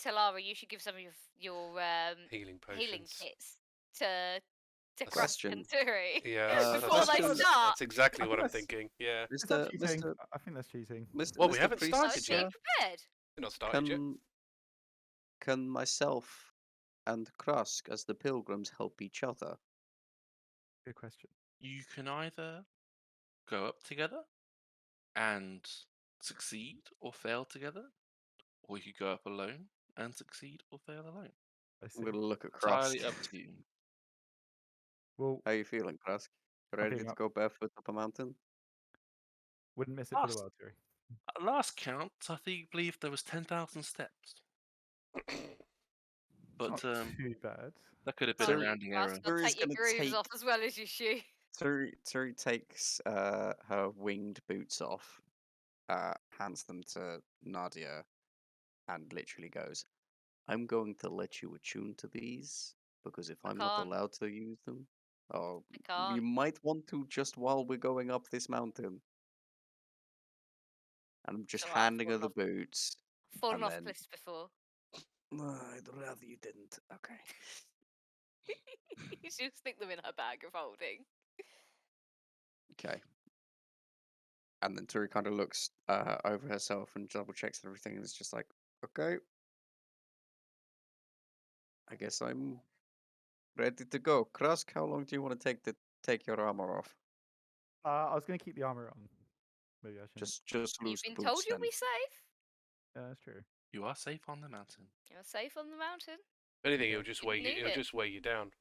Talari, you should give some of your Healing healing potions. kits to Krusk Question. and Turi Uh, before they question. start. That's exactly I what think I'm that's- thinking. Yeah. Is that Mr. cheating? Mr. I think that's cheating. Mr. Well, we Mr. haven't Priest, Oh, started is she yet. prepared? We're not started yet. Can myself and Krusk as the pilgrims help each other? Good question. You can either go up together and succeed or fail together, or you could go up alone and succeed or fail alone. I see. I'm gonna look at Krusk. Entirely up to you. Well, How you feeling, Krusk? You I'm ready feeling to up. go barefoot up a mountain? Wouldn't miss it for the Last- world, Terry. At last count, I believe there was 10,000 steps. But Not too bad. that could have been So- a rounding Krusk, error. I'll Turi's take your gonna grooves take- off as well as your shoe. Turi takes her winged boots off, hands them to Nadia, and literally goes, I'm going to let you attune to these, because if I I'm not can't. allowed to use them, oh, I you can't. might want to just while we're going up this mountain. And I'm just alright, I've handing her fallen the off. boots. Fallen and off then- cliffs before. I'd rather you didn't. Okay. She'll stick them in her bag of holding. Okay. And then Turi kind of looks over herself and double checks everything, and it's just like, okay. I guess I'm ready to go. Krusk, how long do you want to take your armor off? I was going to keep the armor on. Maybe I shouldn't. Just lose You've the been boots told you'll then. be safe. Yeah, that's true. You are safe on the mountain. You're safe on the mountain. If anything, Yeah. it'll just Didn't weigh you. need It'll it. just weigh you down,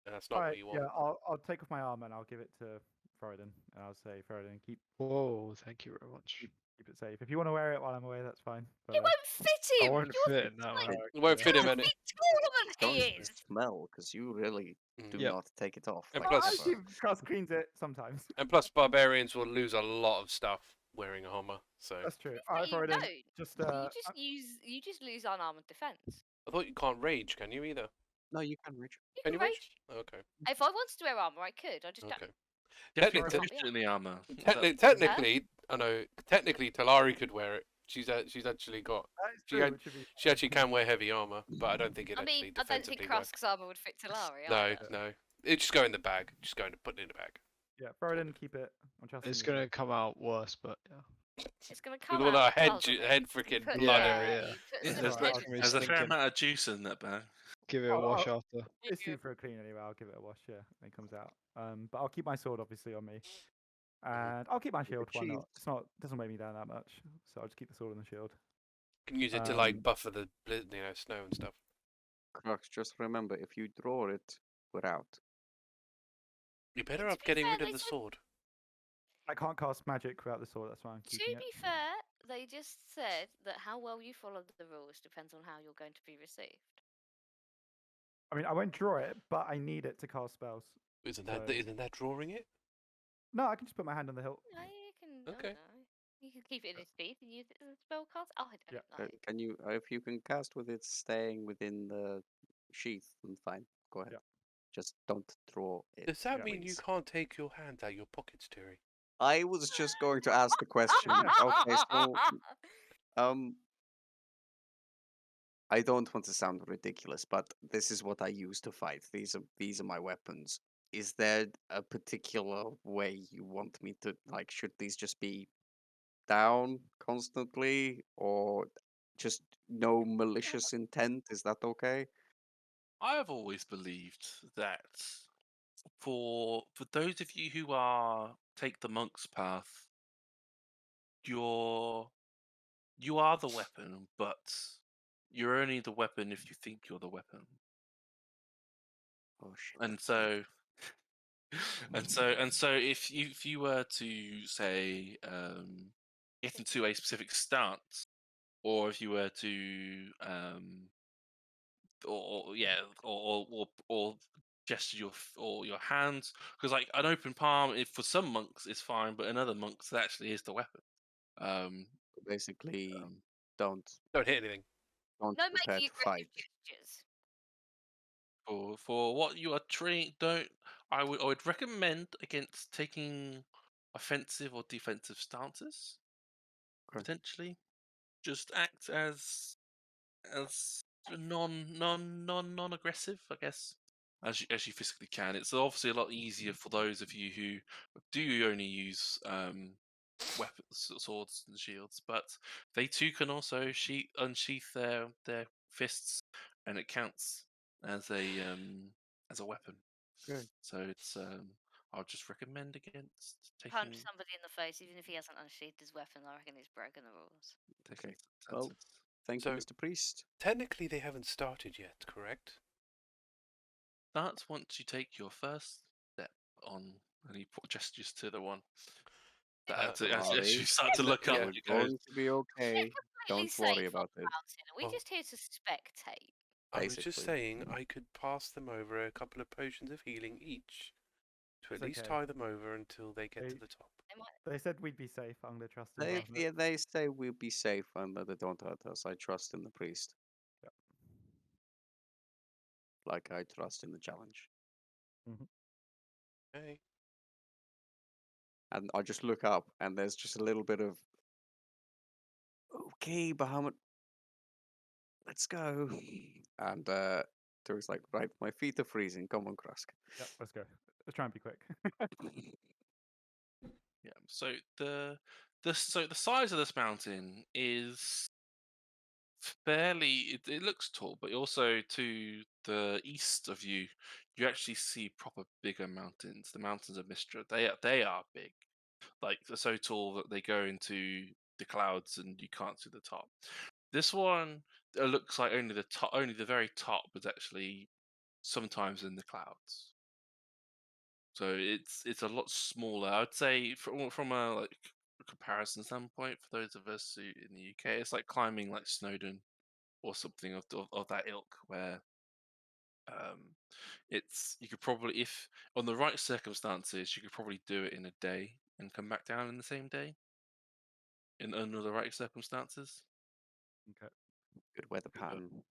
and that's not what Alright, you want. yeah, I'll take off my armor and I'll give it to Thoradin, and I'll say, Thoradin, keep Whoa, thank you very much. it safe. If you want to wear it while I'm away, that's fine. But, It won't fit I him. won't You're fit in that like- one. It won't fit him You're a any. bit taller It's than going he to is. smell because you really do Yep. not take it off. And like plus- I ever. give Krusk cleans it sometimes. And plus, barbarians will lose a lot of stuff wearing armor. So That's true. But Alright, you Thoradin, don't. just You just lose unarmored defense. I thought you can't rage, can you either? No, you can reach. You Can can you rage? rage. Oh, okay. If I wanted to wear armor, I could. I just Okay. don't. You have to be Technically- proficient in the armor. Technically, I know. Technically, Talari could wear it. She's actually got. that is She true, had- which should be She actually can wear heavy armor, but I don't think it I actually mean, I don't think defensively works. Krusk's armor would fit Talari. No, either. no. It just go in the bag. Just going to put it in the bag. yeah, Thoradin, keep it. I'm trusting It's you. gonna come out worse, but yeah. It's gonna With come all out. our the head, colours of it. head You freaking put- blood. Yeah, yeah, yeah. you put Yeah, some there's, blood like- in Very it. there's a fair stinking. amount of juice in that bag. Give it a I'll- wash I'll- after. It's due for a clean anyway. I'll give it a wash. Yeah, when it comes out. But I'll keep my sword obviously on me, and I'll keep my shield. Why not? It's not doesn't weigh me down that much, so I'll just keep the sword and the shield. You can use it to like buffer the snow and stuff. Crux, just remember, if you draw it, we're out. You're better To off be getting fair, rid of they the said- sword. I can't cast magic without the sword. That's why I'm To keeping it. be fair, they just said that how well you follow the rules depends on how you're going to be received. I mean, I won't draw it, but I need it to cast spells. Isn't So- that drawing it? No, I can just put my hand on the hilt. No, you can. Okay. I don't know. You can keep it in his teeth and use it as a spell cast. Oh, I don't know. Can you, if you can cast with it staying within the sheath, then fine. Go ahead. Yeah. Just don't draw it. Does that Yeah. mean you please. can't take your hand out of your pockets, Terry? I was just going to ask the question. Okay, so I don't want to sound ridiculous, but this is what I use to fight. These are my weapons. Is there a particular way you want me to like? Should these just be down constantly, or just no malicious intent? Is that okay? I have always believed that for those of you who are take the monk's path, you are the weapon, but you're only the weapon if you think you're the weapon. Oh shit. And so if you were to say get into a specific stance, or if you were to or gesture your hands, because like an open palm, if for some monks is fine, but in other monks that actually is the weapon. Basically, don't Don't hit anything. No prepare making to fight. aggressive gestures. For what you are trained, I would recommend against taking offensive or defensive stances. Okay. Potentially, just act as non-aggressive, I guess, as you physically can. It's obviously a lot easier for those of you who do only use weapons, swords and shields, but they too can also unsheath their fists, and it counts as a weapon. Good. So it's I'll just recommend against Punch taking somebody in the face, even if he hasn't unsheathed his weapon. I reckon he's broken the rules. taking Well, stances. Thank So- you, Mr. Priest. Technically, they haven't started yet, correct? That's once you take your first step on, and he gestures to the one. That as you start to look up, We're you go, going to be okay. Don't Completely worry safe about on it. the mountain. Are we Well- just here to spectate? I was just Basically. saying I could pass them over a couple of potions of healing each to at It's least okay. tie them over until they get to They- the top. They might. They said we'd be safe. I'm gonna trust in They, Bahamut. yeah, they say we'll be safe and that they don't hurt us. I trust in the priest. Yep. Like I trust in the challenge. Okay. And I just look up and there's just a little bit of okay, Bahamut. Let's go. And Turyk's like, right, my feet are freezing. Come on, Krusk. Yep, let's go. Let's try and be quick. yeah. So the size of this mountain is fairly. It looks tall, but also to the east of you, you actually see proper bigger mountains. The mountains of Mistra. They are big. Like they're so tall that they go into the clouds and you can't see the top. This one looks like only the top, only the very top is actually sometimes in the clouds. So it's a lot smaller. I'd say from a like comparison standpoint, for those of us who in the UK, it's like climbing like Snowdon or something of that ilk, where it's you could probably, if on the right circumstances, you could probably do it in a day and come back down in the same day. under the right circumstances. Okay. Good weather Good. pattern.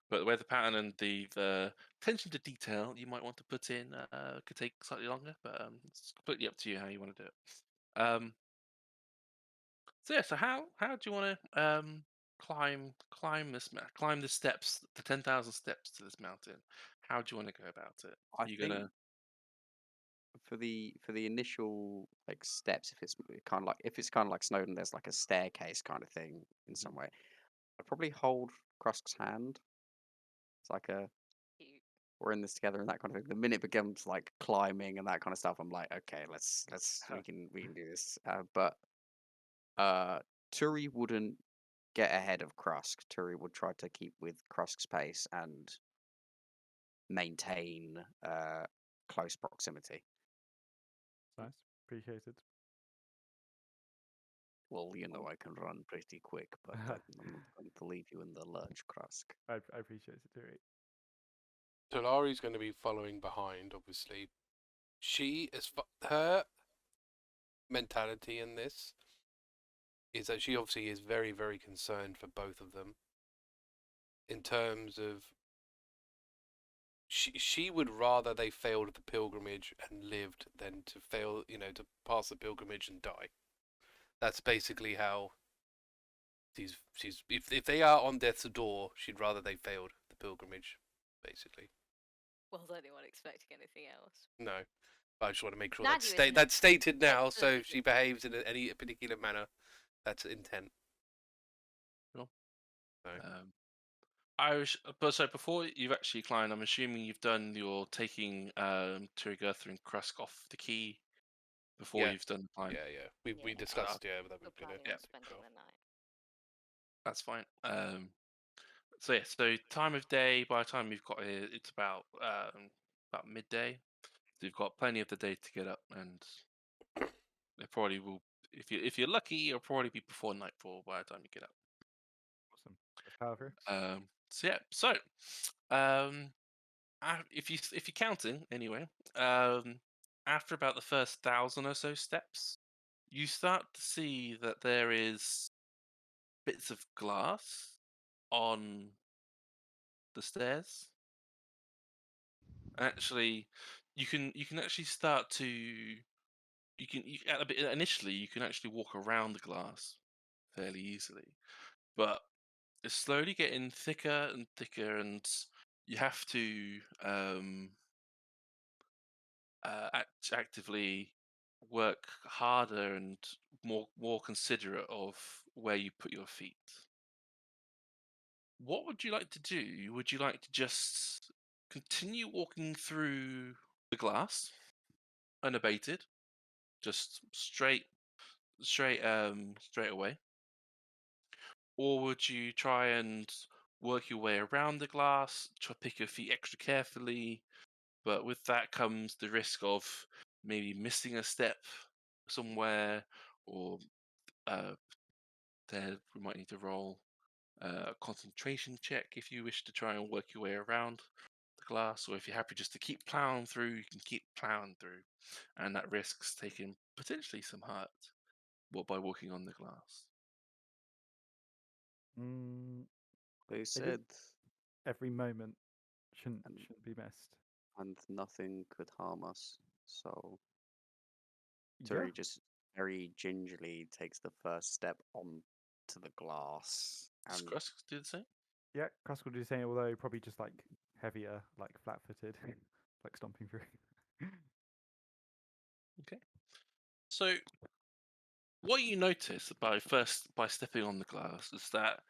But the weather pattern and the attention to detail you might want to put in could take slightly longer, but it's completely up to you how you want to do it. So yeah, so how do you want to climb the steps, the 10,000 steps to this mountain? How do you want to go about it? I You think gonna for the initial like steps, if it's kind of like Snowden, there's like a staircase kind of thing in some way. I'd probably hold Krusk's hand. It's like a Cute. we're in this together and that kind of thing. The minute it becomes like climbing and that kind of stuff, I'm like, okay, let's we can do this. But Turi wouldn't get ahead of Krusk. Turi would try to keep with Krusk's pace and maintain close proximity. Nice. Appreciated. Well, you know I can run pretty quick, but I'm not going to leave you in the lurch, Krusk. I appreciate it, Turi. Talari's going to be following behind, obviously. Her mentality in this is that she obviously is very, very concerned for both of them. In terms of, she would rather they failed the pilgrimage and lived than to fail, to pass the pilgrimage and die. That's basically how she's if they are on death's door, she'd rather they failed the pilgrimage, basically. Was anyone expecting anything else? No, but I just want to make sure Nadia that's stated now, excellent so if she leader. behaves in any particular manner, that's intent. Sure. So. But so before you've actually climbed, I'm assuming you've done your taking Turygurtha and Krusk off the key before Yeah. you've done the climb. Yeah. We discussed that Still we're planning gonna. on spending the night. That's fine. So yeah, so time of day. By the time you've got here, it's about midday. So you've got plenty of the day to get up, and it probably will. If you're lucky, it'll probably be before nightfall by the time you get up. Awesome. Let's power through. So yeah, if you're counting anyway, after about the first 1,000 or so steps, you start to see that there is bits of glass on the stairs. Actually, you can actually start to initially you can actually walk around the glass fairly easily, but it's slowly getting thicker and thicker, and you have to actively work harder and more considerate of where you put your feet. What would you like to do? Would you like to just continue walking through the glass unabated, just straight away, or would you try and work your way around the glass, try to pick your feet extra carefully, but with that comes the risk of maybe missing a step somewhere, or there we might need to roll a concentration check if you wish to try and work your way around the glass, or if you're happy just to keep plowing through, you can keep plowing through, and that risks taking potentially some hurt by walking on the glass. They said, Every moment shouldn't And- be missed. and nothing could harm us. So Yeah. Turi just very gingerly takes the first step onto the glass. Does And Krusk do the same? Yeah, Krusk will do the same, although probably just like heavier, like flat-footed, like stomping through. Okay. So what you notice by stepping on the glass is that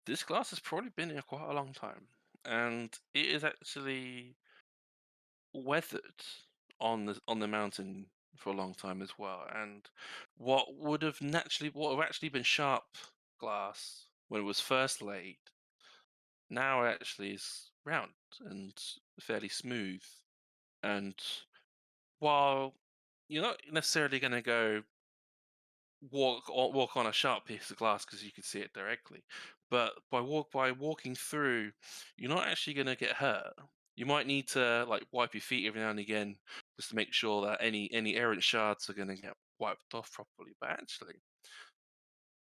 this glass has probably been here quite a long time, and it is actually weathered on the mountain for a long time as well. And what have actually been sharp glass when it was first laid, now actually is round and fairly smooth. And while you're not necessarily going to go walk on a sharp piece of glass because you can see it directly, but by walking through, you're not actually going to get hurt. You might need to like wipe your feet every now and again just to make sure that any errant shards are going to get wiped off properly. But actually,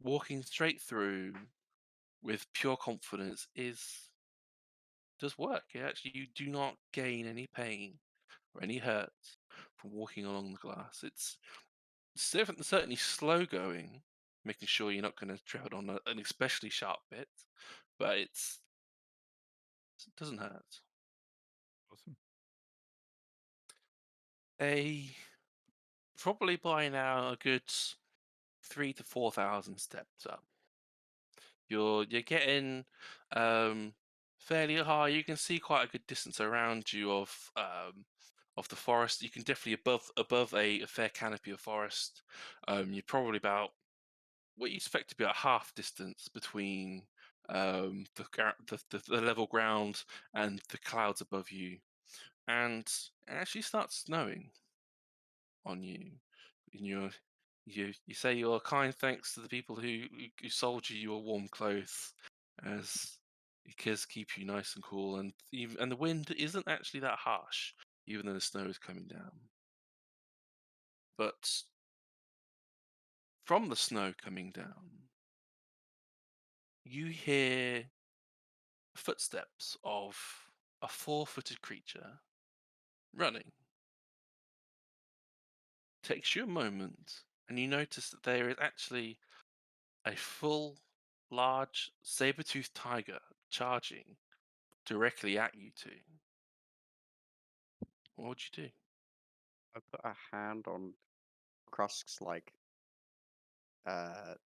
walking straight through with pure confidence does work. You do not gain any pain or any hurt from walking along the glass. It's certainly slow going, making sure you're not going to tread on an especially sharp bit, but it doesn't hurt. Awesome. Probably by now a good 3,000 to 4,000 steps up. You're getting fairly high. You can see quite a good distance around you of the forest. You can definitely above a fair canopy of forest. You're probably about what you expect to be a half distance between the level ground and the clouds above you, and it actually starts snowing on you. You say your kind thanks to the people who sold you your warm clothes, as because keep you nice and cool, and the wind isn't actually that harsh, even though the snow is coming down. But from the snow coming down, you hear footsteps of a 4-footed creature running. Takes you a moment, and you notice that there is actually a full, large, saber-toothed tiger charging directly at you two. What would you do? I put a hand on Krusk's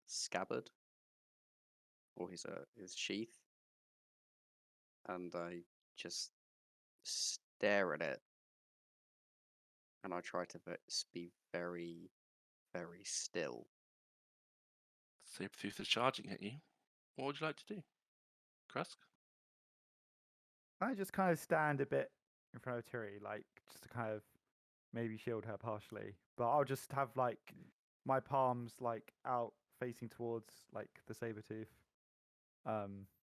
scabbard or his sheath, and I just stare at it, and I try to be very, very still. Saber-tooth is charging at you. What would you like to do, Krusk? I just kind of stand a bit in front of Turi, like just to kind of maybe shield her partially. But I'll just have like my palms like out facing towards like the saber tooth.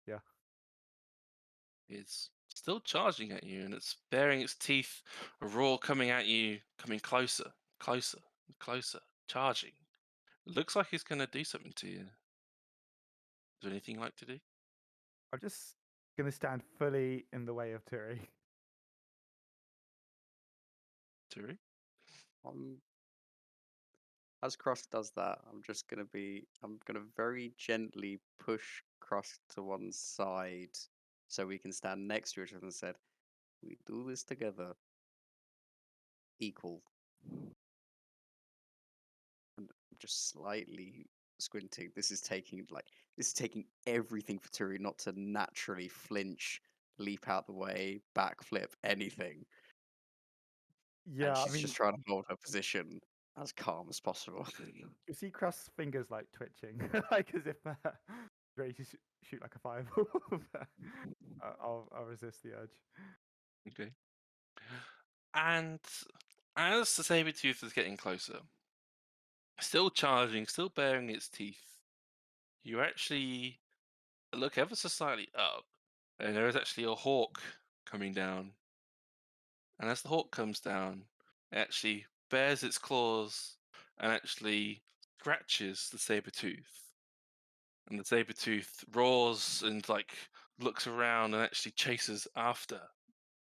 Yeah. It's still charging at you, and it's baring its teeth, a roar coming at you, coming closer, closer, closer, charging. It looks like it's going to do something to you. Is there anything you'd like to do? I'm just gonna stand fully in the way of Turi. Turi? As Krusk does that, I'm gonna very gently push Krusk to one side so we can stand next to each other and said, "We do this together, equal." And I'm just slightly squinting. This is taking everything for Turi not to naturally flinch, leap out the way, backflip, anything. Yeah, And I she's mean, just trying to hold her position as calm as possible. you see Krusk's fingers like twitching, like as if ready to shoot like a fireball. But, I'll resist the urge. Okay. And as the saber-tooth is getting closer, still charging, still baring its teeth, you actually look ever so slightly up, and there is actually a hawk coming down. And as the hawk comes down, it actually bares its claws and actually scratches the saber-tooth. And the saber-tooth roars and looks around and actually chases after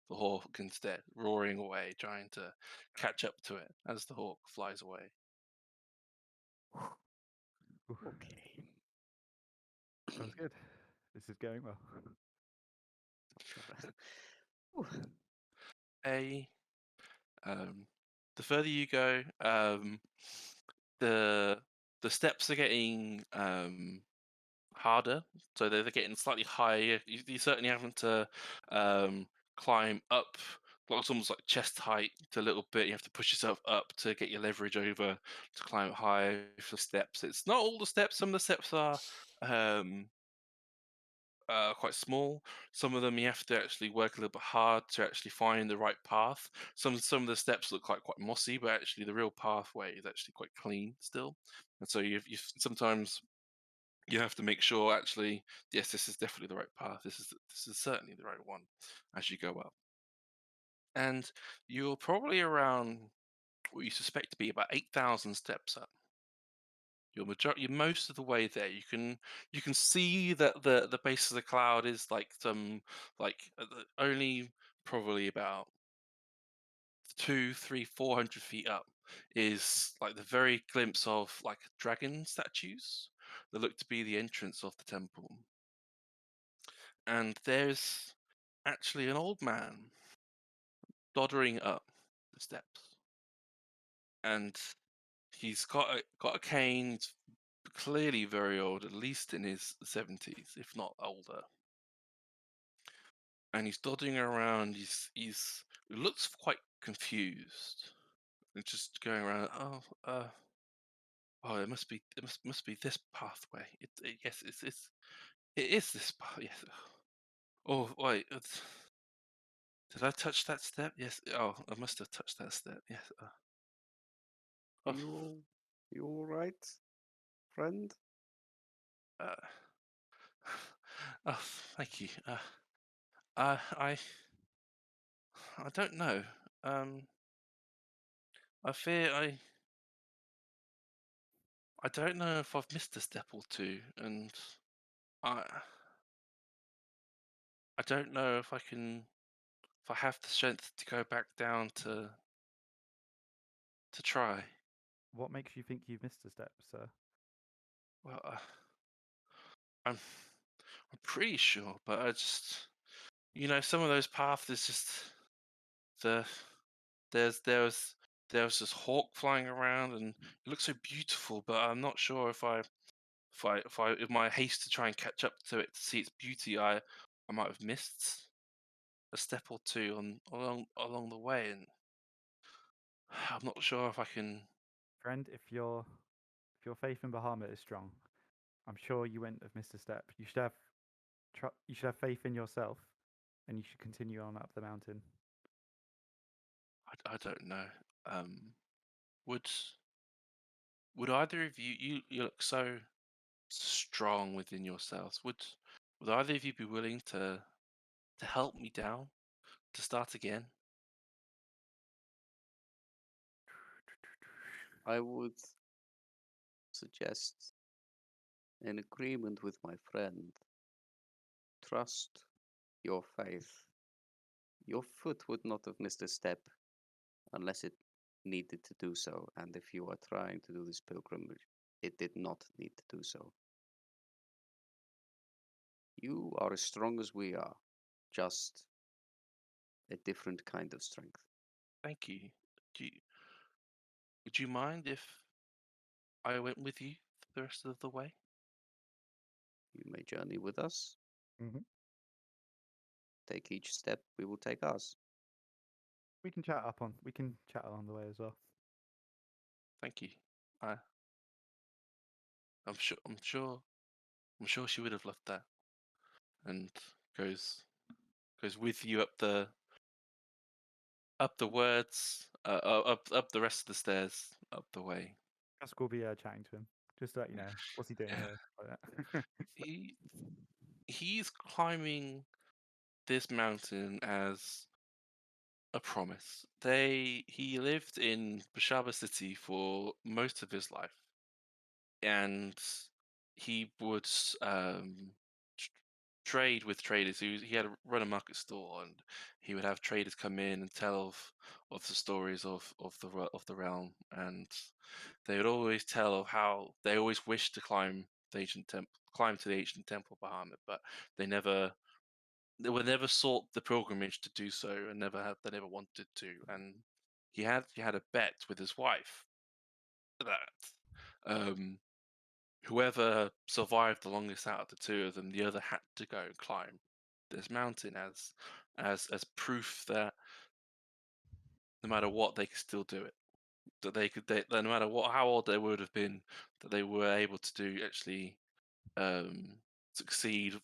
the hawk instead, roaring away, trying to catch up to it as the hawk flies away. Okay. Sounds good. This is going well. The further you go, the steps are getting harder, so they're getting slightly higher. You're certainly having to climb up. It's almost like chest height to a little bit. You have to push yourself up to get your leverage over to climb higher for steps. It's not all the steps. Some of the steps are quite small. Some of them you have to actually work a little bit hard to actually find the right path. Some of the steps look quite mossy, but actually the real pathway is actually quite clean still. And so you sometimes you have to make sure actually, yes, this is definitely the right path. This is certainly the right one as you go up. And you're probably around what you suspect to be about 8,000 steps up. you're most of the way there. You can see that the base of the cloud is like only probably about 200, 300, 400 feet up is like the very glimpse of like dragon statues that look to be the entrance of the temple. And there's actually an old man doddering up the steps, and he's got a cane. He's clearly very old, at least in his 70s, if not older. And he's dodging around. He looks quite confused. And just going around. Oh, it must be this pathway. Yes, it is this path. Yes. Oh wait, did I touch that step? Yes. Oh, I must have touched that step. Yes. Oh, You all right, friend? uh, oh, thank you. I don't know. I fear I don't know if I've missed a step or two, and I I don't know if I have the strength to go back down to try. What makes you think you've missed a step, sir? Well, I'm pretty sure, but I just some of those paths is just the there was this hawk flying around and it looks so beautiful, but I'm not sure if my haste to try and catch up to it to see its beauty, I might have missed a step or two along the way, and I'm not sure if I can. Friend, if your faith in Bahamut is strong, I'm sure you wouldn't have missed a step. You should have you should have faith in yourself, and you should continue on up the mountain. I don't know. Would either of you look so strong within yourselves? Would either of you be willing to help me down to start again? I would suggest, in agreement with my friend, trust your faith. Your foot would not have missed a step unless it needed to do so, and if you are trying to do this pilgrimage, it did not need to do so. You are as strong as we are, just a different kind of strength. Thank you. Would you mind if I went with you for the rest of the way? You may journey with us. Mm-hmm. Take each step, we will take ours. We can chat along the way as well. Thank you. I'm sure she would have loved that. And goes with you up the words, up the rest of the stairs, up the way. Krusk will be chatting to him, just to let you know what's he doing Yeah. here. Like that. He's climbing this mountain as a promise. He lived in Bashaba City for most of his life, and he would tr- trade with traders. He had run a market store, and he would have traders come in and tell of the stories of the realm, and they would always tell of how they always wished to climb to the ancient temple of Bahamut, but they never sought the pilgrimage to do so, and they never wanted to. And he had a bet with his wife that whoever survived the longest out of the two of them, the other had to go and climb this mountain as proof that no matter what, they could still do it. That that no matter how old they would have been, that they were able to do actually succeed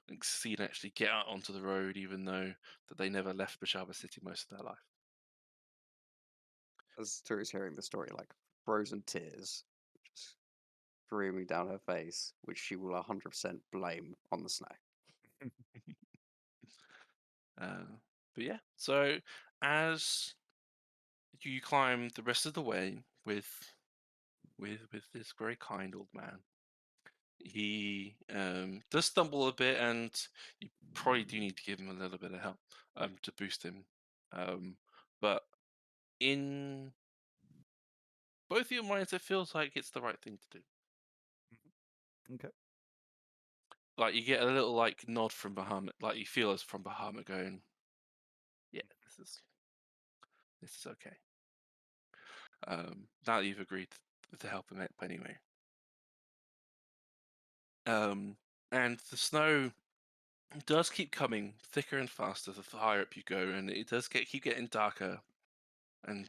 and actually get out onto the road, even though that they never left Bashaba City most of their life. As Turi's hearing the story, like frozen tears just streaming down her face, which she will 100% blame on the snow. But yeah, so as you climb the rest of the way with with this very kind old man. He does stumble a bit, and you probably do need to give him a little bit of help to boost him. But in both of your minds, it feels like it's the right thing to do. Okay. Like you get a little like nod from Bahamut, like you feel as from Bahamut going, "Yeah, this is okay." Now that you've agreed to help him up anyway. And the snow does keep coming thicker and faster the higher up you go, and it does keep getting darker and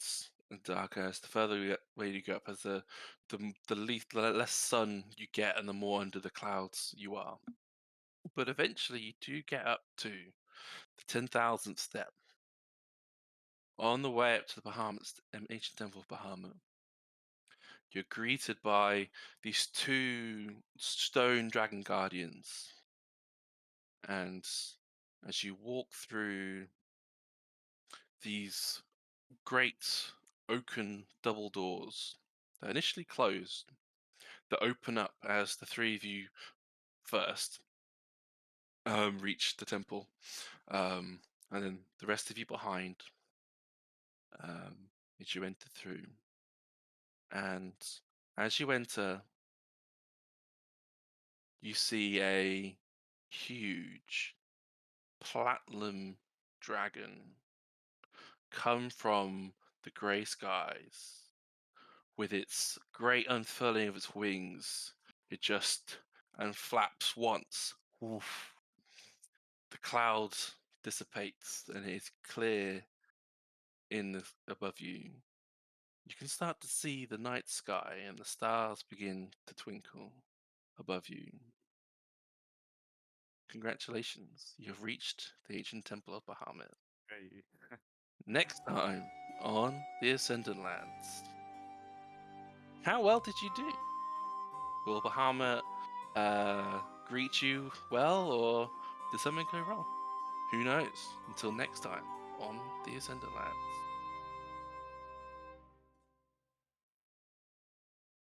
darker as the further way you go up, as the less sun you get, and the more under the clouds you are. But eventually, you do get up to the 10,000th step. On the way up to the Bahamut, ancient temple of Bahamut, you're greeted by these two stone dragon guardians. And as you walk through these great oaken double doors that initially closed, that open up as the three of you first reach the temple, and then the rest of you behind as you enter through. And as you enter, you see a huge platinum dragon come from the grey skies. With its great unfurling of its wings, it just flaps once. Oof. The cloud dissipates and it is clear above you. You can start to see the night sky and the stars begin to twinkle above you. Congratulations, you have reached the ancient temple of Bahamut. Hey. Next time on the Ascendant Lands. How well did you do? Will Bahamut greet you well, or did something go wrong? Who knows? Until next time on the Ascendant Lands.